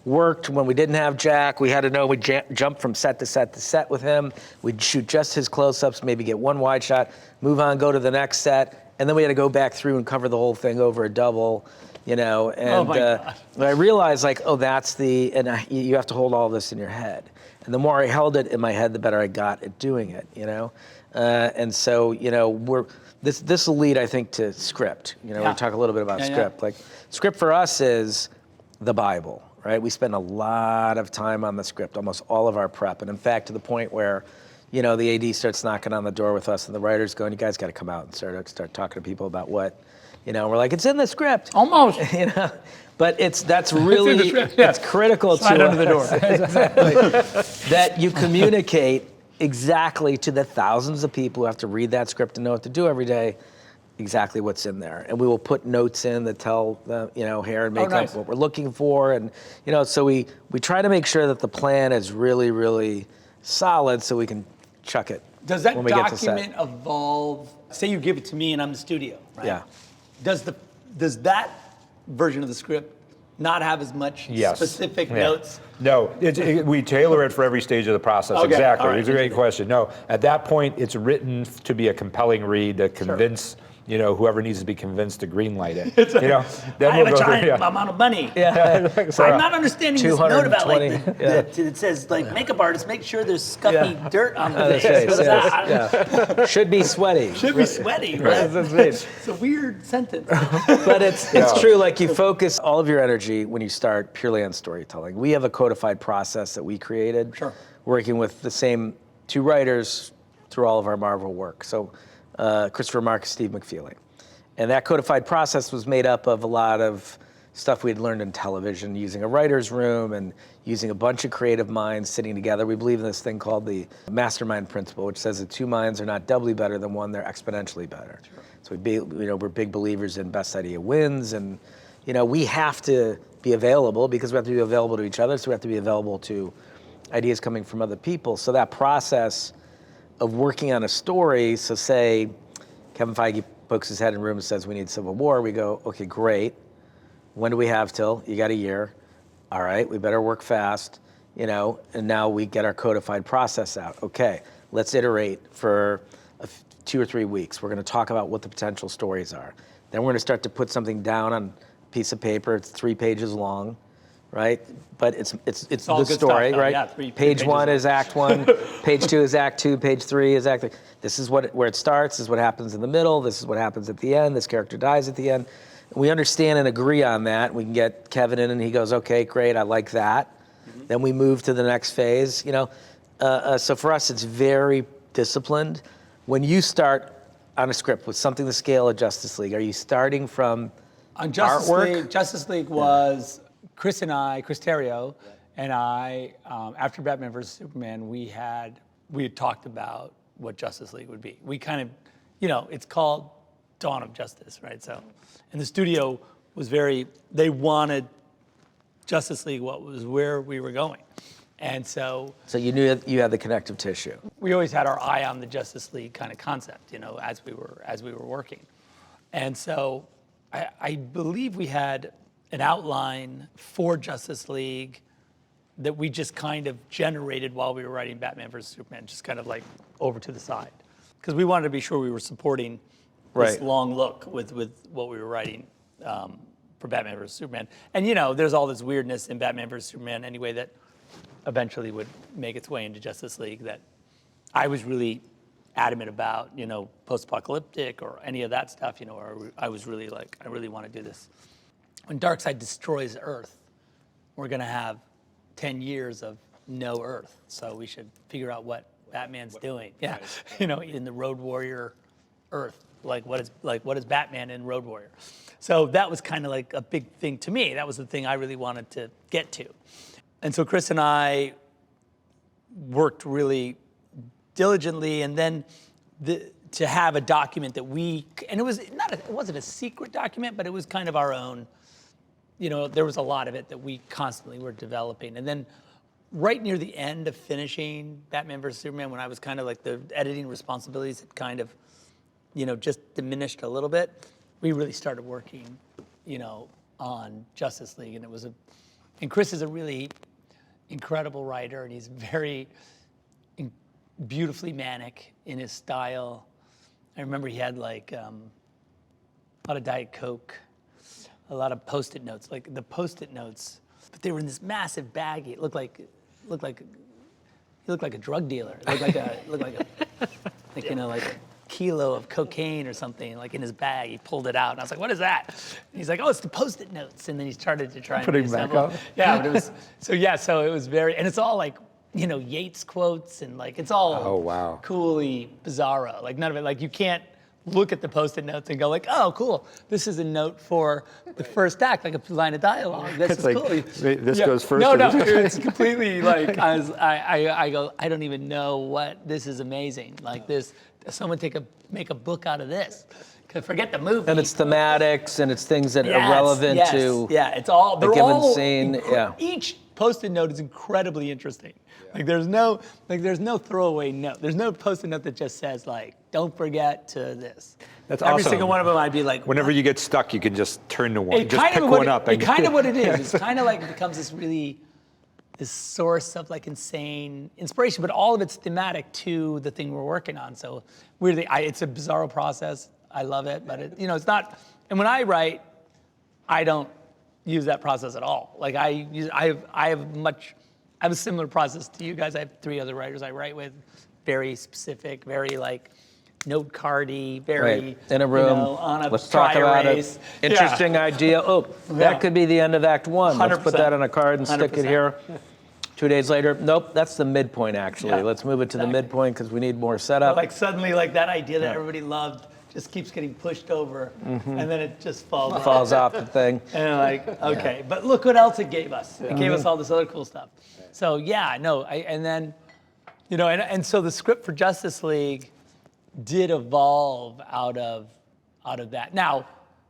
worked. When we didn't have Jack, we had to know we'd jump from set to set to set with him. We'd shoot just his close-ups, maybe get 1 wide shot, move on, go to the next set, and then we had to go back through and cover the whole thing over a double. And I realized you have to hold all this in your head. And the more I held it in my head, the better I got at doing it, And so, this will lead, I think, to script. We talk a little bit about script. Like, script for us is the Bible, right? We spend a lot of time on the script, almost all of our prep. And in fact, to the point where, the AD starts knocking on the door with us and the writers going, you guys got to come out and start talking to people about what, we're like, it's in the script. Almost. But that's really, it's critical Slide under the door. Exactly. That you communicate exactly to the thousands of people who have to read that script and know what to do every day, exactly what's in there. And we will put notes in that tell the, hair and makeup what we're looking for. And, so we try to make sure that the plan is really, really solid so we can chuck it. Does that document evolve? Say you give it to me and I'm the studio, right? Yeah. Does that version of the script not have as much Yes. specific Yeah. notes? No, we tailor it for every stage of the process. Okay, Exactly. all right. It's a great question. No, at that point, it's written to be a compelling read to convince whoever needs to be convinced to greenlight it. Then I have a through- giant yeah. amount of money. So, I'm not understanding this note about like 220, it says like makeup artists make sure there's scuffy dirt on the face. Yes, What is that? yeah. Should be sweaty. Should be sweaty, right? That's right. It's a weird sentence. But it's true, like you focus all of your energy when you start purely on storytelling. We have a codified process that we created, working with the same 2 writers through all of our Marvel work. So Christopher Mark, Steve McFeely. And that codified process was made up of a lot of stuff we had learned in television, using a writer's room and using a bunch of creative minds sitting together. We believe in this thing called the mastermind principle, which says that 2 minds are not doubly better than one, they're exponentially better. So we're big believers in best idea wins, and we have to be available because we have to be available to each other, so we have to be available to ideas coming from other people. So that process of working on a story, so say Kevin Feige pokes his head in the room and says, we need Civil War, we go, okay, great. When do we have till? You got a year. All right, we better work fast, and now we get our codified process out. Okay, let's iterate for 2 or 3 weeks. We're gonna talk about what the potential stories are. Then we're gonna start to put something down on a piece of paper. It's 3 pages long, right? But it's all the good story, stuff, right? yeah, three Page pages 1 long. is Act 1, Page 2 is Act 2, Page 3 is Act 3. This is where it starts, this is what happens in the middle, this is what happens at the end, this character dies at the end. We understand and agree on that. We can get Kevin in and he goes, okay, great, I like that. Then we move to the next phase, So for us, it's very disciplined. When you start on a script with something the scale of Justice League, are you starting from On Justice artwork? League, Justice League was Chris Terrio, and I, after Batman vs. Superman, we had talked about what Justice League would be. We kind of, it's called Dawn of Justice, right? So, and the studio was they wanted Justice League, what was where we were going. And so you knew you had the connective tissue. we always had our eye on the Justice League kind of concept, as we were working. And so I believe we had an outline for Justice League that we just kind of generated while we were writing Batman vs. Superman, just kind of like over to the side. Because we wanted to be sure we were supporting this Right. long look with what we were writing for Batman vs. Superman. And there's all this weirdness in Batman vs. Superman anyway that eventually would make its way into Justice League that I was really adamant about, post-apocalyptic or any of that stuff, or I was really like, I really want to do this. When Darkseid destroys Earth, we're going to have 10 years of no Earth. So we should figure out what Batman's doing. Yeah, in the Road Warrior Earth. What is Batman in Road Warrior? So that was kind of like a big thing to me. That was the thing I really wanted to get to. And so Chris and I worked really diligently, and then to have a document that and it wasn't a secret document, but it was kind of our own. There was a lot of it that we constantly were developing. And then right near the end of finishing Batman vs. Superman, when I was kind of like the editing responsibilities had kind of, just diminished a little bit, we really started working, on Justice League. And Chris is a really incredible writer, and he's very beautifully manic in his style. I remember he had like a lot of Diet Coke, a lot of Post-it notes, like the Post-it notes, but they were in this massive bag. He looked like a drug dealer. It looked like a kilo of cocaine or something, like in his bag. He pulled it out, and I was like, "What is that?" And he's like, "Oh, it's the Post-it notes." And then he started to try and Putting back reassemble. up. Yeah, but it was so it was very, and it's all like Yates quotes and like it's all Oh, wow. coolly bizarro. Like none of it. Like you can't look at the Post-it notes and go like, "Oh, cool. This is a note for the first act, like a line of dialogue. This It's is like, cool." this goes first. No, or no, this- it's completely like I go. I don't even know what this is amazing. Like this, someone make a book out of this. Forget the movie. And it's thematics and it's things that Yes, are relevant yes, to yeah. It's all a they're given all scene. Yeah. Each post-it note is incredibly interesting. Like there's no throwaway note. There's no post-it note that just says like, don't forget to this. That's Every awesome. single one of them, I'd be like, Whenever you get stuck, you can just turn to one. it Just kind pick of what one it, up. it kind of what it is. It's kind of like it becomes this source of like insane inspiration, but all of it's thematic to the thing we're working on. So weirdly, it's a bizarro process. I love it, but it's not. And when I write, I don't use that process at all. Like I have a similar process to you guys. I have 3 other writers I write with, very specific, very like note cardy, very in a room. On a Let's talk about race. it. Interesting idea. Oh, that could be the end of Act 1. Let's put 100%. that on a card and stick it 100%. here. 2 days later, nope, that's the midpoint actually. Yeah, Let's move it to the exactly. midpoint because we need more setup. Like suddenly, like that idea that everybody loved just keeps getting pushed over, and then it just falls off. Falls off the thing. And you're like, okay, but look what else it gave us. It gave us all this other cool stuff. So yeah, no, and then, and so the script for Justice League did evolve out of that. Now,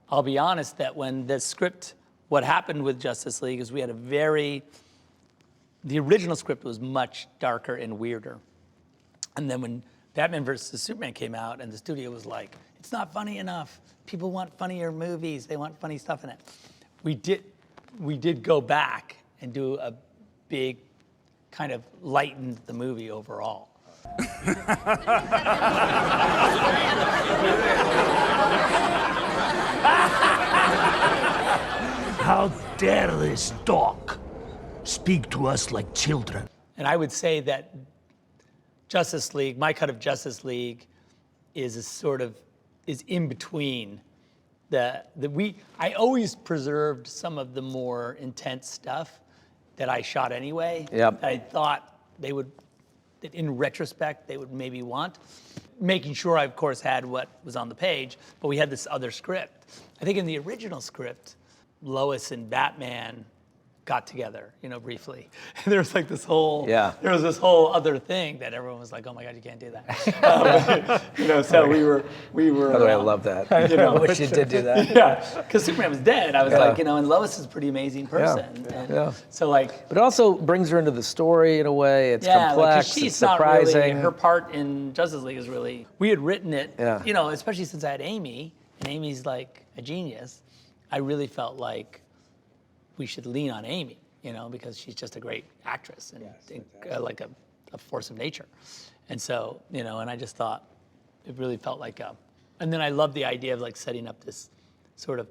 I'll be honest that when the script, what happened with Justice League is we had the original script was much darker and weirder. And then when Batman vs. Superman came out and the studio was like, it's not funny enough. People want funnier movies. They want funny stuff in it. We did go back and do a big kind of lightened the movie overall. How dare this dog speak to us like children? And I would say that Justice League, my cut of Justice League, is in between I always preserved some of the more intense stuff that I shot anyway. Yep. I thought that in retrospect, they would maybe want. Making sure I, of course, had what was on the page, but we had this other script. I think in the original script, Lois and Batman got together, briefly. And there was like this whole, there was this whole other thing that everyone was like, oh my God, you can't do that. So we were. By the way, I love that. I wish you did do that. Yeah, because Superman was dead. I was like, and Lois is a pretty amazing person. And so like. But it also brings her into the story in a way. It's complex, like, she's it's surprising. Not really, her part in Justice League is really, we had written it, especially since I had Amy, and Amy's like a genius. I really felt like we should lean on Amy, because she's just a great actress and like a force of nature. And so, and I just thought it really felt like and then I love the idea of like setting up this sort of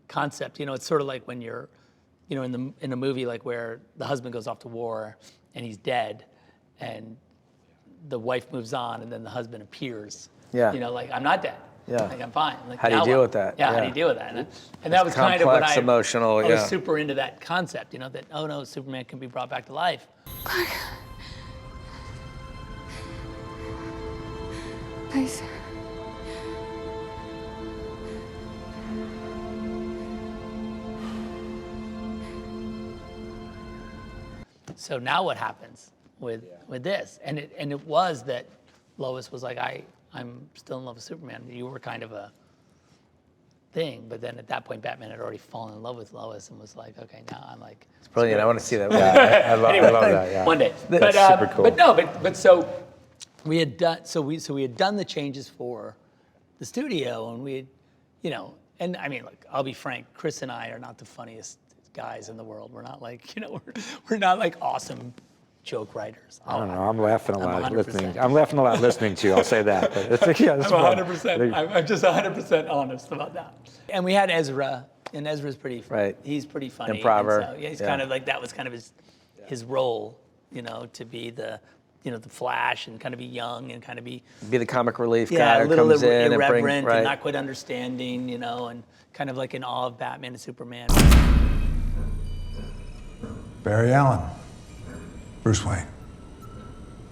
concept. It's sort of like when you're, in a movie like where the husband goes off to war and he's dead and the wife moves on and then the husband appears. Yeah. Like I'm not dead. Yeah. Like I'm fine. Like, how do you deal with that? Yeah, how do you deal with that? And that was kind of what I emotional, I was super into that concept, that, oh no, Superman can be brought back to life. Please. So now what happens with this? And it was that Lois was like, I'm still in love with Superman. You were kind of a thing, but then at that point, Batman had already fallen in love with Lois and was like, okay, now I'm like. It's brilliant. I want to see that. I love that. Yeah. One day. That's super cool. But so we had done we had done the changes for the studio, and we had, and I mean, look, I'll be frank, Chris and I are not the funniest guys in the world. We're not like, we're not like awesome joke writers. I don't know. I'm laughing a lot 100%. listening. I'm laughing a lot listening to you. I'll say that. But it's, it's I'm fun. 100%. I'm just 100% honest about that. And we had Ezra, and Ezra's pretty. Right. He's pretty funny. Improver. And so, he's kind of like that was kind of his role, to be the Flash and kind of be young and kind of be the comic relief guy a who little comes in irreverent and and not quite understanding, and kind of like in awe of Batman and Superman. Barry Allen, Bruce Wayne.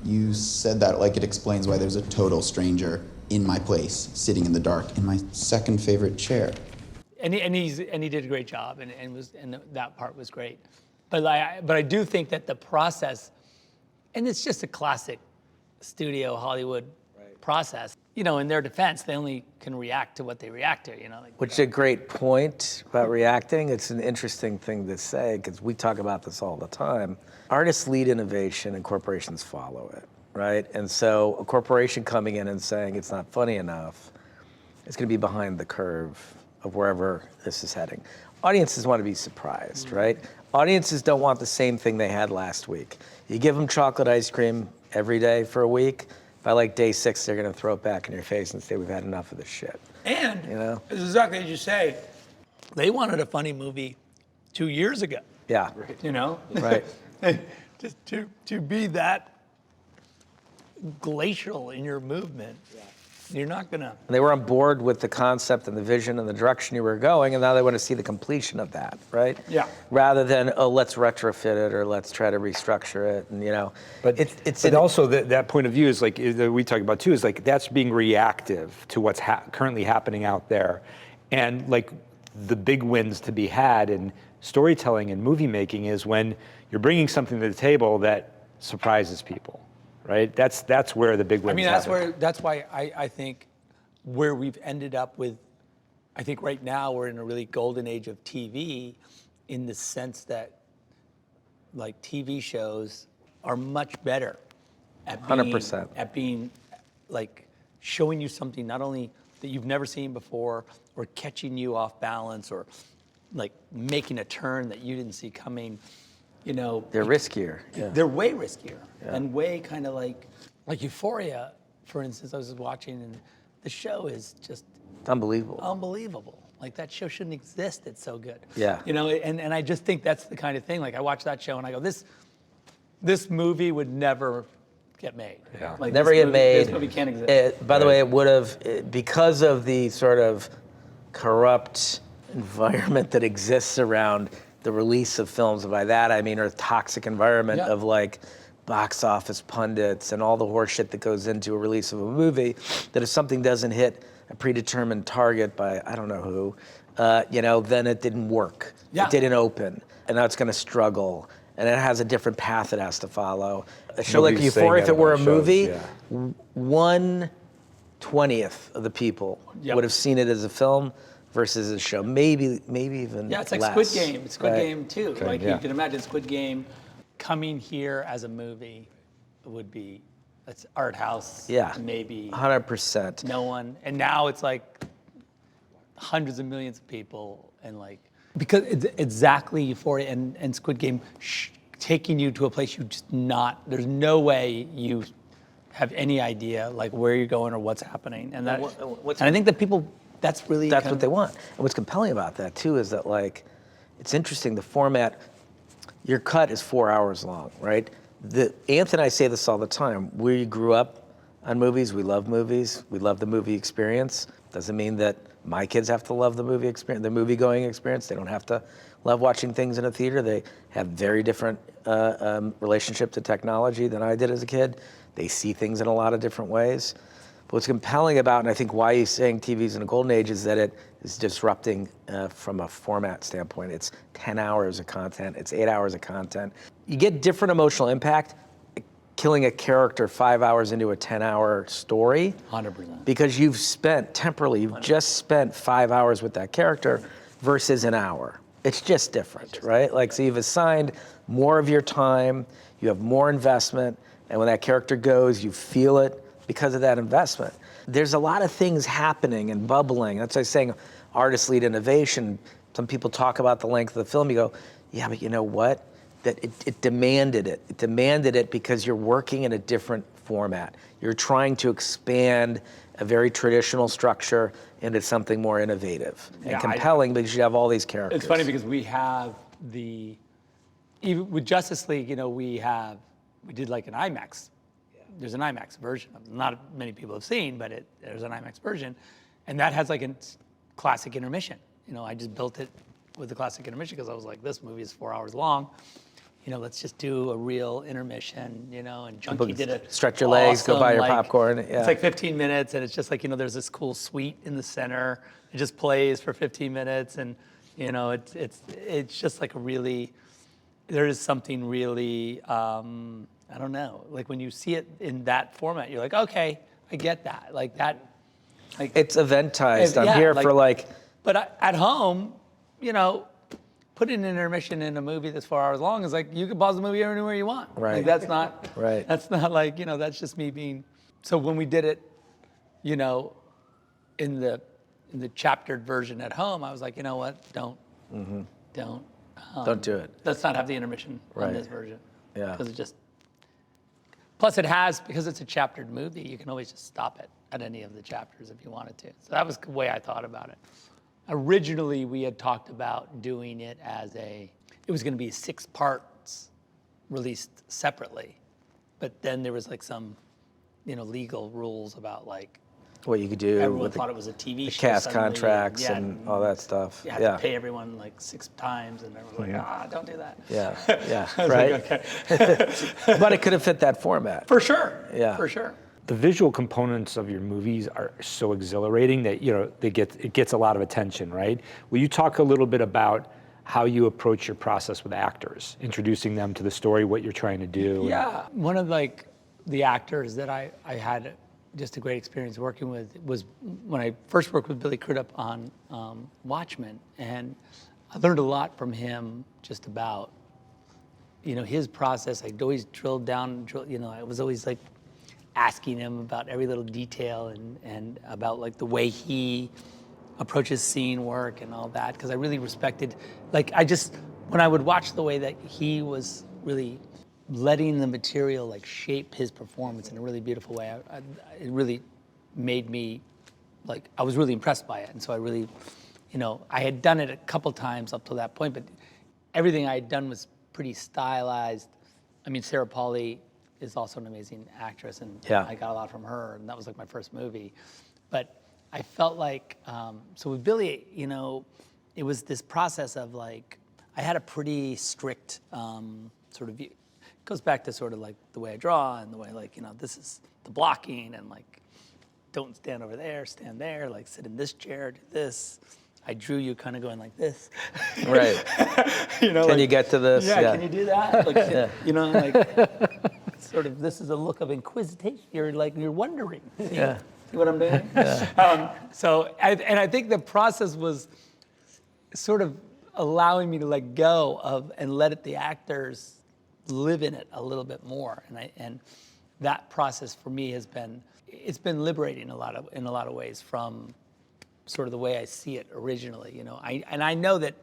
You said that like it explains why there's a total stranger in my place, sitting in the dark, in my second favorite chair. And he did a great job, and that part was great. But I do think that the process, and it's just a classic studio Hollywood process. in their defense, they only can react to what they react to, Like, Which is a great point about reacting. It's an interesting thing to say because we talk about this all the time. Artists lead innovation and corporations follow it, right? And so a corporation coming in and saying it's not funny enough, it's going to be behind the curve of wherever this is heading. Audiences want to be surprised, right? Audiences don't want the same thing they had last week. You give them chocolate ice cream every day for a week, by like day 6, they're going to throw it back in your face and say, we've had enough of this shit. And it's exactly as you say, they wanted a funny movie 2 years ago. Yeah. Right. Just to be that glacial in your movement, you're not gonna. And they were on board with the concept and the vision and the direction you were going, and now they want to see the completion of that, right? Yeah. Rather than, let's retrofit it or let's try to restructure it, and But it's also that point of view is like that we talk about too is like that's being reactive to what's currently happening out there, and like the big wins to be had in storytelling and movie making is when you're bringing something to the table that surprises people. Right, that's where the big wins. I mean, that's why I think where we've ended up with, I think right now we're in a really golden age of TV, in the sense that, like, TV shows are much better at being 100%. at being like showing you something not only that you've never seen before, or catching you off balance, or like making a turn that you didn't see coming. They're riskier. Yeah. They're way riskier and way kind of like Euphoria, for instance. I was watching, and the show is just unbelievable. Like, that show shouldn't exist. It's so good. Yeah. And I just think that's the kind of thing. Like, I watch that show and I go, this movie would never get made. Yeah. Like, Never get made. This movie can't exist. By the way, it would have, because of the sort of corrupt environment that exists around the release of films, and by that I mean a toxic environment of like box office pundits and all the horseshit that goes into a release of a movie, that if something doesn't hit a predetermined target by I don't know who, then it didn't work. Yeah. It didn't open, and now it's going to struggle, and it has a different path it has to follow. A show like Euphoria, if it were a movie, 1/20th of the people would have seen it as a film versus a show, maybe even it's like less. Squid Game. It's Squid Right. Game too. Like, you can imagine Squid Game coming here as a movie would be, it's art house. Maybe 100%. no one. And now it's like hundreds of millions of people, and like, because it's exactly Euphoria and Squid Game taking you to a place you just there's no way you have any idea like where you're going or what's happening. And that, and I think that people, that's what they want. And what's compelling about that too is that, like, it's interesting, the format, your cut is 4 hours long, right? Anthony and I say this all the time. We grew up on movies, we love the movie experience. Doesn't mean that my kids have to love the movie experience, the movie-going experience. They don't have to love watching things in a theater. They have very different relationship to technology than I did as a kid. They see things in a lot of different ways. But what's compelling about, and I think why he's saying TV's in a golden age, is that it is disrupting from a format standpoint. It's 10 hours of content, it's 8 hours of content. You get different emotional impact killing a character 5 hours into a 10-hour story. 100%. Because you've just spent 5 hours with that character versus an hour. It's just different, right? Like, so you've assigned more of your time, you have more investment, and when that character goes, you feel it because of that investment. There's a lot of things happening and bubbling. That's why I'm saying artists lead innovation. Some people talk about the length of the film. You go, yeah, but you know what? That it demanded it. It demanded it because you're working in a different format. You're trying to expand a very traditional structure into something more innovative and compelling because you have all these characters. It's funny because we have even with Justice League, we did like an IMAX. There's an IMAX version. Not many people have seen, but there's an IMAX version. And that has like a classic intermission. I just built it with the classic intermission because I was like, this movie is 4 hours long. Let's just do a real intermission, and Junkie did it. Stretch your legs, go buy your popcorn. Yeah. It's like 15 minutes, and it's just like, there's this cool suite in the center. It just plays for 15 minutes, and, it's just like there is something really, I don't know, like when you see it in that format, you're like, okay, I get that. Like that. Like It's eventized. I'm yeah, here for like. But at home, you know, putting an intermission in a movie that's 4 hours long is like you can pause the movie anywhere you want. Right. Like that's not. Right. That's not like, you know, that's just me being. So when we did it, you know, in the chaptered version at home, I was like, you know what? Don't Don't do it. let's not have the intermission Right. on this version. Yeah. Because it just. Plus, it has, because it's a chaptered movie, you can always just stop it at any of the chapters if you wanted to. So that was the way I thought about it. Originally, we had talked about doing it as it was going to be 6 parts released separately. But then there was like some, you know, legal rules about like, What you could do everyone with thought it was a TV the show. cast suddenly, contracts yeah, and all that stuff. You had to pay everyone like 6 times, and everyone was like, don't do that. Yeah, yeah, I was right. like, okay. But it could have fit that format. For sure. Yeah. For sure. The visual components of your movies are so exhilarating that, you know, it gets a lot of attention, right? Will you talk a little bit about how you approach your process with actors, introducing them to the story, what you're trying to do? Yeah. One of like the actors that I had just a great experience working with was when I first worked with Billy Crudup on Watchmen, and I learned a lot from him just about, you know, his process. I'd always drilled down, you know, I was always like asking him about every little detail and about like the way he approaches scene work and all that, because I really respected, like when I would watch the way that he was really letting the material like shape his performance in a really beautiful way, it really made me, like, I was really impressed by it. And so I really, you know, I had done it a couple times up to that point, but everything I had done was pretty stylized. I mean, Sarah Polley is also an amazing actress, and Yeah. I got a lot from her, and that was like my first movie. But I felt like, so with Billy, you know, it was this process of like, I had a pretty strict sort of view. It goes back to sort of like the way I draw and the way, like, you know, this is the blocking, and like, don't stand over there, stand there, like sit in this chair, do this. I drew you kind of going like this. Right. You know, Can like, you get to this? Yeah, can you do that? Like, you know, like sort of, this is a look of inquisition. You're like, you're wondering. Yeah. See what I'm doing? I think the process was sort of allowing me to let go of and let the actors live in it a little bit more. And that process for me has been, it's been liberating in a lot of ways from sort of the way I see it originally. You know, I know that,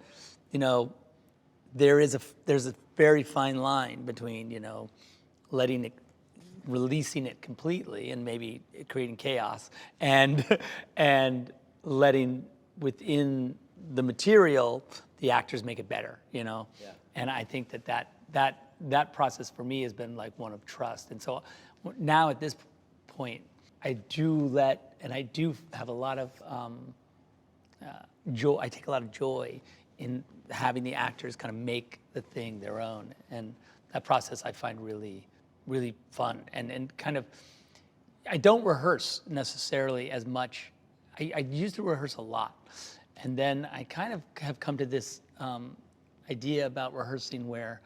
you know, there's a very fine line between, you know, releasing it completely and maybe creating chaos, and letting within the material the actors make it better, you know. Yeah. And I think that process for me has been like one of trust. And so now at this point, I do have a lot of joy. I take a lot of joy in having the actors kind of make the thing their own, and that process I find really, really fun. And kind of, I don't rehearse necessarily as much. I used to rehearse a lot, and then I kind of have come to this idea about rehearsing where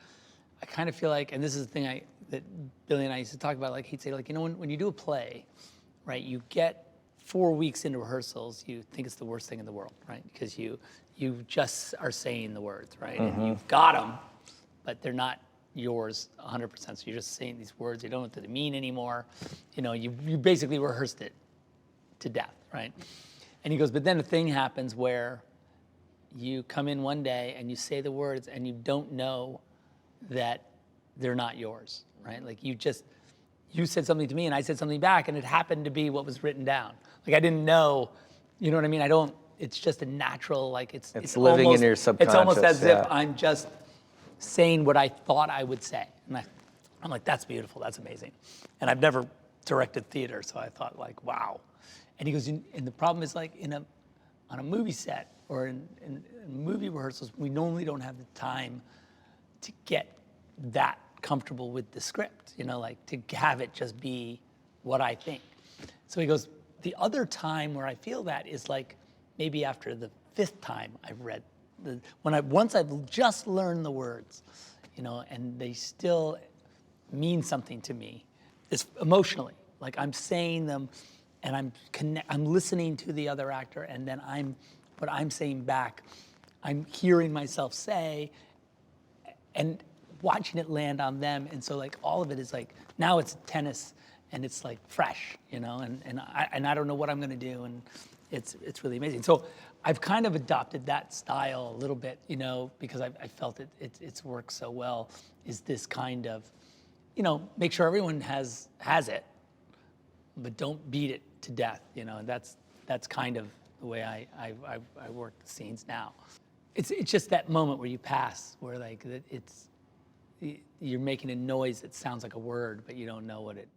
I kind of feel like, and this is the thing that Billy and I used to talk about, like he'd say, like, you know, when you do a play, right, you get 4 weeks into rehearsals, you think it's the worst thing in the world, right? Because you just are saying the words, right? Mm-hmm. And you've got them, but they're not yours 100%. So you're just saying these words, you don't know what they mean anymore. You know, you basically rehearsed it to death, right? And he goes, but then a thing happens where you come in one day and you say the words and you don't know that they're not yours, right? Like you said something to me and I said something back, and it happened to be what was written down. Like I didn't know, you know what I mean? It's just a natural, like it's living almost, in your subconscious. It's almost as if I'm just saying what I thought I would say. And I'm like, that's beautiful, that's amazing. And I've never directed theater, so I thought like, wow. And he goes, and the problem is like on a movie set or in movie rehearsals, we normally don't have the time to get that comfortable with the script, you know, like to have it just be what I think. So he goes, the other time where I feel that is like maybe after the 5th time I've read, once I've just learned the words, you know, and they still mean something to me, it's emotionally, Like I'm saying them, and I'm listening to the other actor, and then what I'm saying back, I'm hearing myself say, and watching it land on them. And so like all of it is like, now it's tennis and it's like fresh, you know, and I don't know what I'm gonna do, and it's really amazing. So I've kind of adopted that style a little bit, you know, because I felt it's worked so well, is this kind of, you know, make sure everyone has it, but don't beat it to death, you know, and that's kind of the way I work the scenes now. It's just that moment where you pass, where like you're making a noise that sounds like a word, but you don't know what it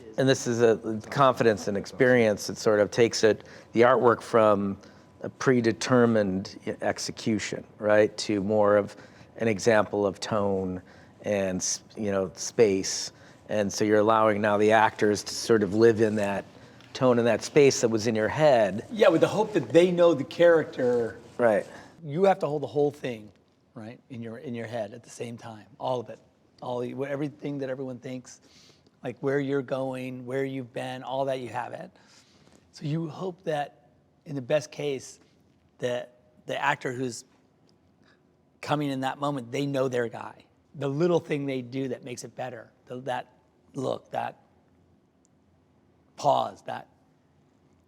is. And this is a confidence and experience that sort of takes the artwork from a predetermined execution, right, to more of an example of tone and, you know, space. And so you're allowing now the actors to sort of live in that tone and that space that was in your head. Yeah, with the hope that they know the character. Right. You have to hold the whole thing, right, in your head at the same time, all of it, everything that everyone thinks, like where you're going, where you've been, all that, you have it. So you hope that, in the best case, that the actor who's coming in that moment, they know their guy. The little thing they do that makes it better, that look, that pause, that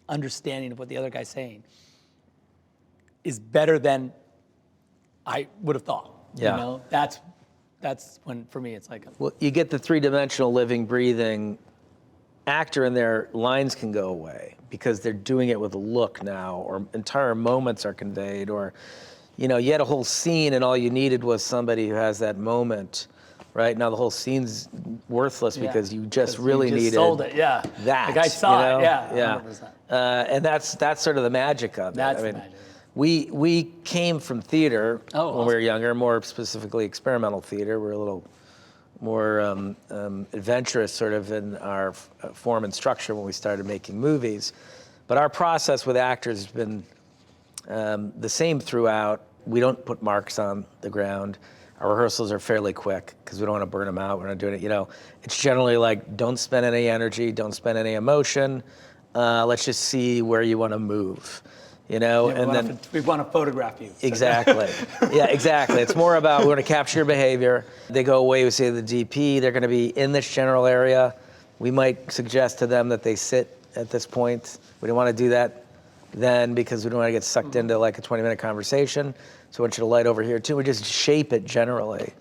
understanding of what the other guy's saying, is better than I would have thought. Yeah. You know, that's when, for me, it's like. Well, you get the three-dimensional living, breathing actor, and their lines can go away because they're doing it with a look now, or entire moments are conveyed, or, you know, you had a whole scene and all you needed was somebody who has that moment, right? Now the whole scene's worthless because you just really needed sold it, yeah. that. Like I saw you know? it, yeah. Yeah. And that's sort of the magic of it. That's I mean, the magic. We came from theater when awesome. we were younger, more specifically experimental theater. We're a little more adventurous sort of in our form and structure when we started making movies. But our process with actors has been the same throughout. We don't put marks on the ground. Our rehearsals are fairly quick because we don't want to burn them out. We're not doing it, you know. It's generally like, don't spend any energy, don't spend any emotion. Let's just see where you want to move. You know, Yeah, we want to photograph you. So. Exactly. Yeah, exactly. It's more about, we want to capture your behavior. They go away, we say to the DP, they're going to be in this general area. We might suggest to them that they sit at this point. We don't want to do that then because we don't want to get sucked into like a 20-minute conversation. So I want you to light over here too. We just shape it generally.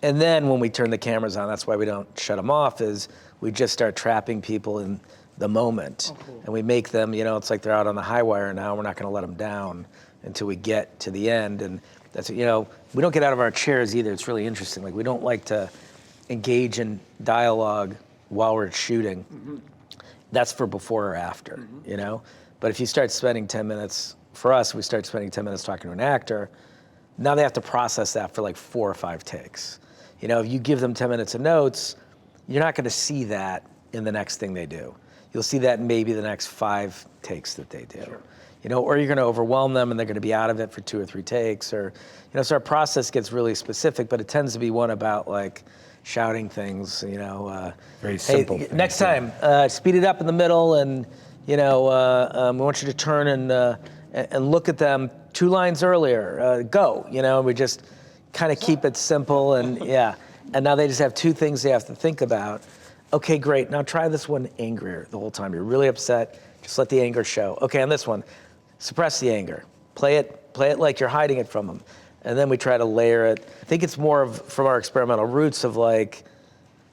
And then when we turn the cameras on, that's why we don't shut them off, is we just start trapping people in the moment. Oh, cool. And we make them, you know, it's like they're out on the high wire now. We're not going to let them down until we get to the end. And that's, you know, we don't get out of our chairs either. It's really interesting. Like, we don't like to engage in dialogue while we're shooting. Mm-hmm. That's for before or after, you know? But if you start spending 10 minutes, for us, we start spending 10 minutes talking to an actor, now they have to process that for like 4 or 5 takes. You know, if you give them 10 minutes of notes, you're not going to see that in the next thing they do. You'll see that in maybe the next 5 takes that they do. Sure. You know, or you're going to overwhelm them and they're going to be out of it for 2 or 3 takes, or, you know, so our process gets really specific, but it tends to be one about like shouting things, you know. Very simple. Hey, next time, speed it up in the middle, and, you know, we want you to turn and look at them 2 lines earlier, go, you know, we just kind of keep it simple, and yeah. And now they just have 2 things they have to think about. Okay, great, now try this one angrier the whole time. You're really upset, just let the anger show. Okay, on this one, suppress the anger. Play it like you're hiding it from them. And then we try to layer it. I think it's more of, from our experimental roots, of like,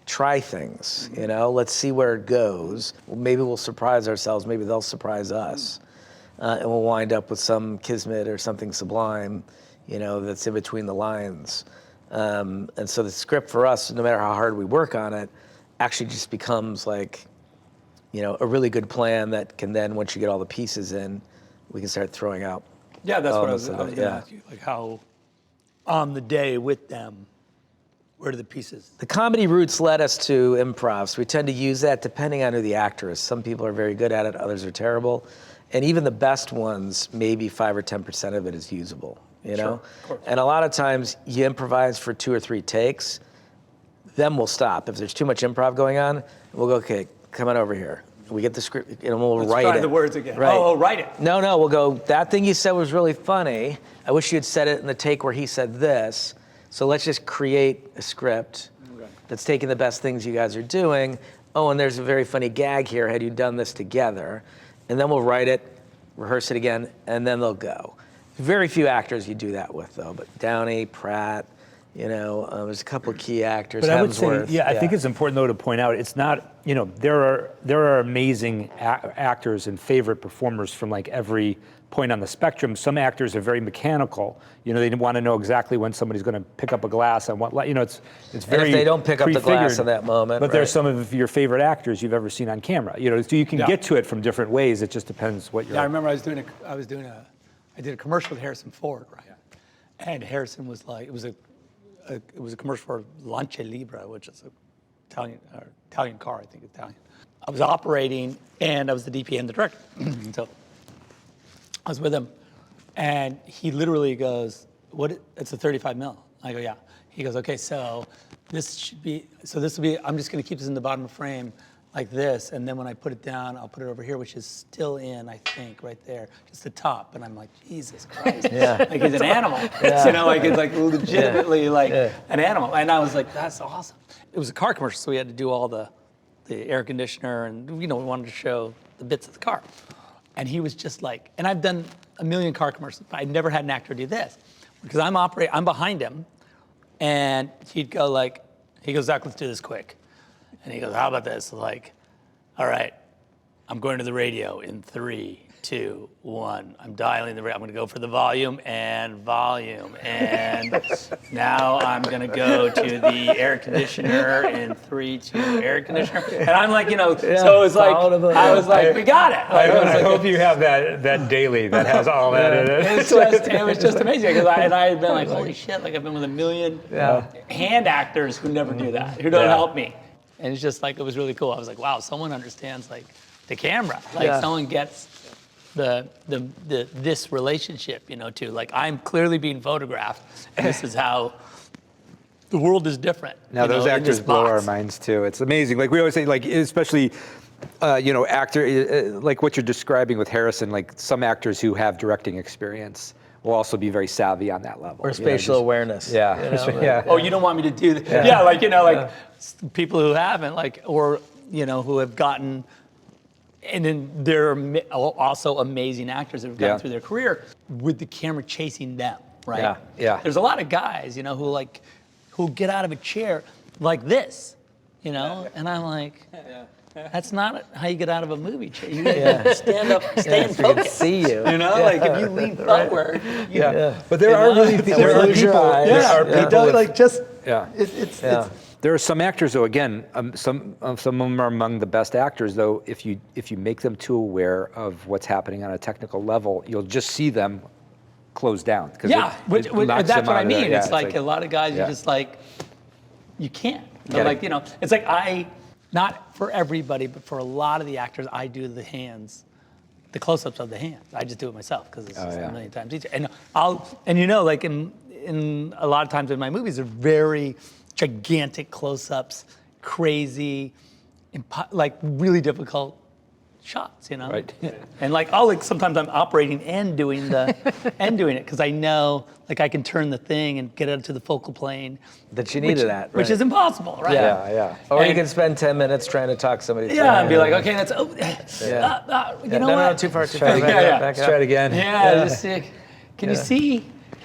try things, you know? Let's see where it goes. Maybe we'll surprise ourselves, maybe they'll surprise us. And we'll wind up with some kismet or something sublime, you know, that's in between the lines. And so the script for us, no matter how hard we work on it, actually just becomes like, you know, a really good plan that can then, once you get all the pieces in, we can start throwing out. Yeah, that's what I was going to ask you. Like, how on the day with them, where do the pieces? The comedy roots led us to improv, so we tend to use that depending on who the actor is. Some people are very good at it, others are terrible. And even the best ones, maybe 5 or 10% of it is usable, you know? Sure, and a lot of times you improvise for 2 or 3 takes, then we'll stop. If there's too much improv going on, we'll go, okay, come on over here. We get the script, and we'll Let's write try it. the words again. Right. Oh, write it. No, we'll go, that thing you said was really funny. I wish you had said it in the take where he said this. So let's just create a script that's taking the best things you guys are doing. Oh, and there's a very funny gag here. Had you done this together? And then we'll write it, rehearse it again, and then they'll go. Very few actors you do that with, though. But Downey, Pratt, there's a couple of key actors. But I would say, Hemsworth, I think it's important though to point out it's not, there are amazing actors and favorite performers from like every point on the spectrum. Some actors are very mechanical. They want to know exactly when somebody's going to pick up a glass and what. It's very. And if they don't pick up the glass prefigured. in that moment, But there's some of your favorite actors you've ever seen on camera. So you can get to it from different ways. It just depends what you're. Yeah, I remember I did a commercial with Harrison Ford, right? And Harrison was like, it was a commercial for Lancia Libra, which is an Italian car, I think Italian. I was operating, and I was the DP and the director. So I was with him, and he literally goes, it's a 35 mil. I go, yeah. He goes, okay, so this will be, I'm just gonna keep this in the bottom of the frame like this, and then when I put it down, I'll put it over here, which is still in, I think, right there, just the top. And I'm like, Jesus Christ. Like he's an animal. Like it's like legitimately an animal. And I was like, that's awesome. It was a car commercial, so we had to do all the air conditioner, and we wanted to show the bits of the car. And he was just like, and I've done a million car commercials, but I never had an actor do this. Because I'm behind him, and he'd go like, Zach, let's do this quick. And he goes, how about this? Like, all right, I'm going to the radio in 3, 2, 1. I'm dialing the radio. I'm going to go for the volume. And now I'm going to go to the air conditioner in 3, 2, air conditioner. And I'm like, so it's like, I was like, we got it. I hope you have that daily that has all that in it. It was just amazing. Because I had been like, holy shit, like I've been with a million hand actors who never do that, who don't help me. And it's just like, it was really cool. I was like, wow, someone understands like the camera. Like someone gets this relationship, to like, I'm clearly being photographed, and this is how the world is different. Now those actors blow our minds too. It's amazing. Like we always say, like especially, actor, like what you're describing with Harrison, like some actors who have directing experience will also be very savvy on that level. Or spatial awareness. Yeah. Oh, you don't want me to do that? Yeah, like people who haven't, like, or who have gotten, and then they're also amazing actors that have gotten through their career with the camera chasing them, right? Yeah. There's a lot of guys, who get out of a chair like this, and I'm like, that's not how you get out of a movie chair. You stand up, stay in focus. Can see you. Like if you lean forward. But there are people. There are some actors, though. Again, some of them are among the best actors, though. If you make them too aware of what's happening on a technical level, you'll just see them close down. That's what I mean. It's like a lot of guys, you just like, you can't. It's like not for everybody, but for a lot of the actors, I do the hands, the close-ups of the hands. I just do it myself because it's just a million times easier. And like in a lot of times in my movies, they're very gigantic close-ups, crazy, like really difficult shots, Right. And like sometimes I'm operating and doing it because I know like I can turn the thing and get it to the focal plane. That you needed that, right? Which is impossible, right? Yeah. Or you can spend 10 minutes trying to talk somebody through and be like, okay, that's No, too far. Let's try it again. Just can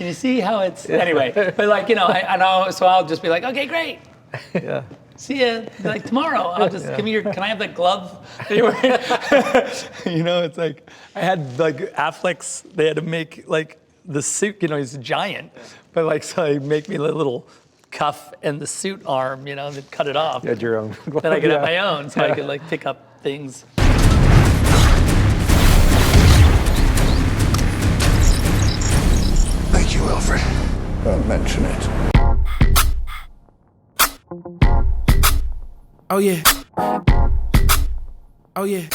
you see how it's anyway? But I know, so I'll just be like, okay, great. Yeah. See ya. Like tomorrow, I'll just give me can I have that glove that you're wearing? It's like I had like Affleck's. They had to make like the suit. He's a giant, but so they make me a little cuff and the suit arm. And then cut it off. You had your own. Then I could have my own, so I could like pick up things. Thank you, Alfred. Don't mention it. Oh yeah. Oh yeah.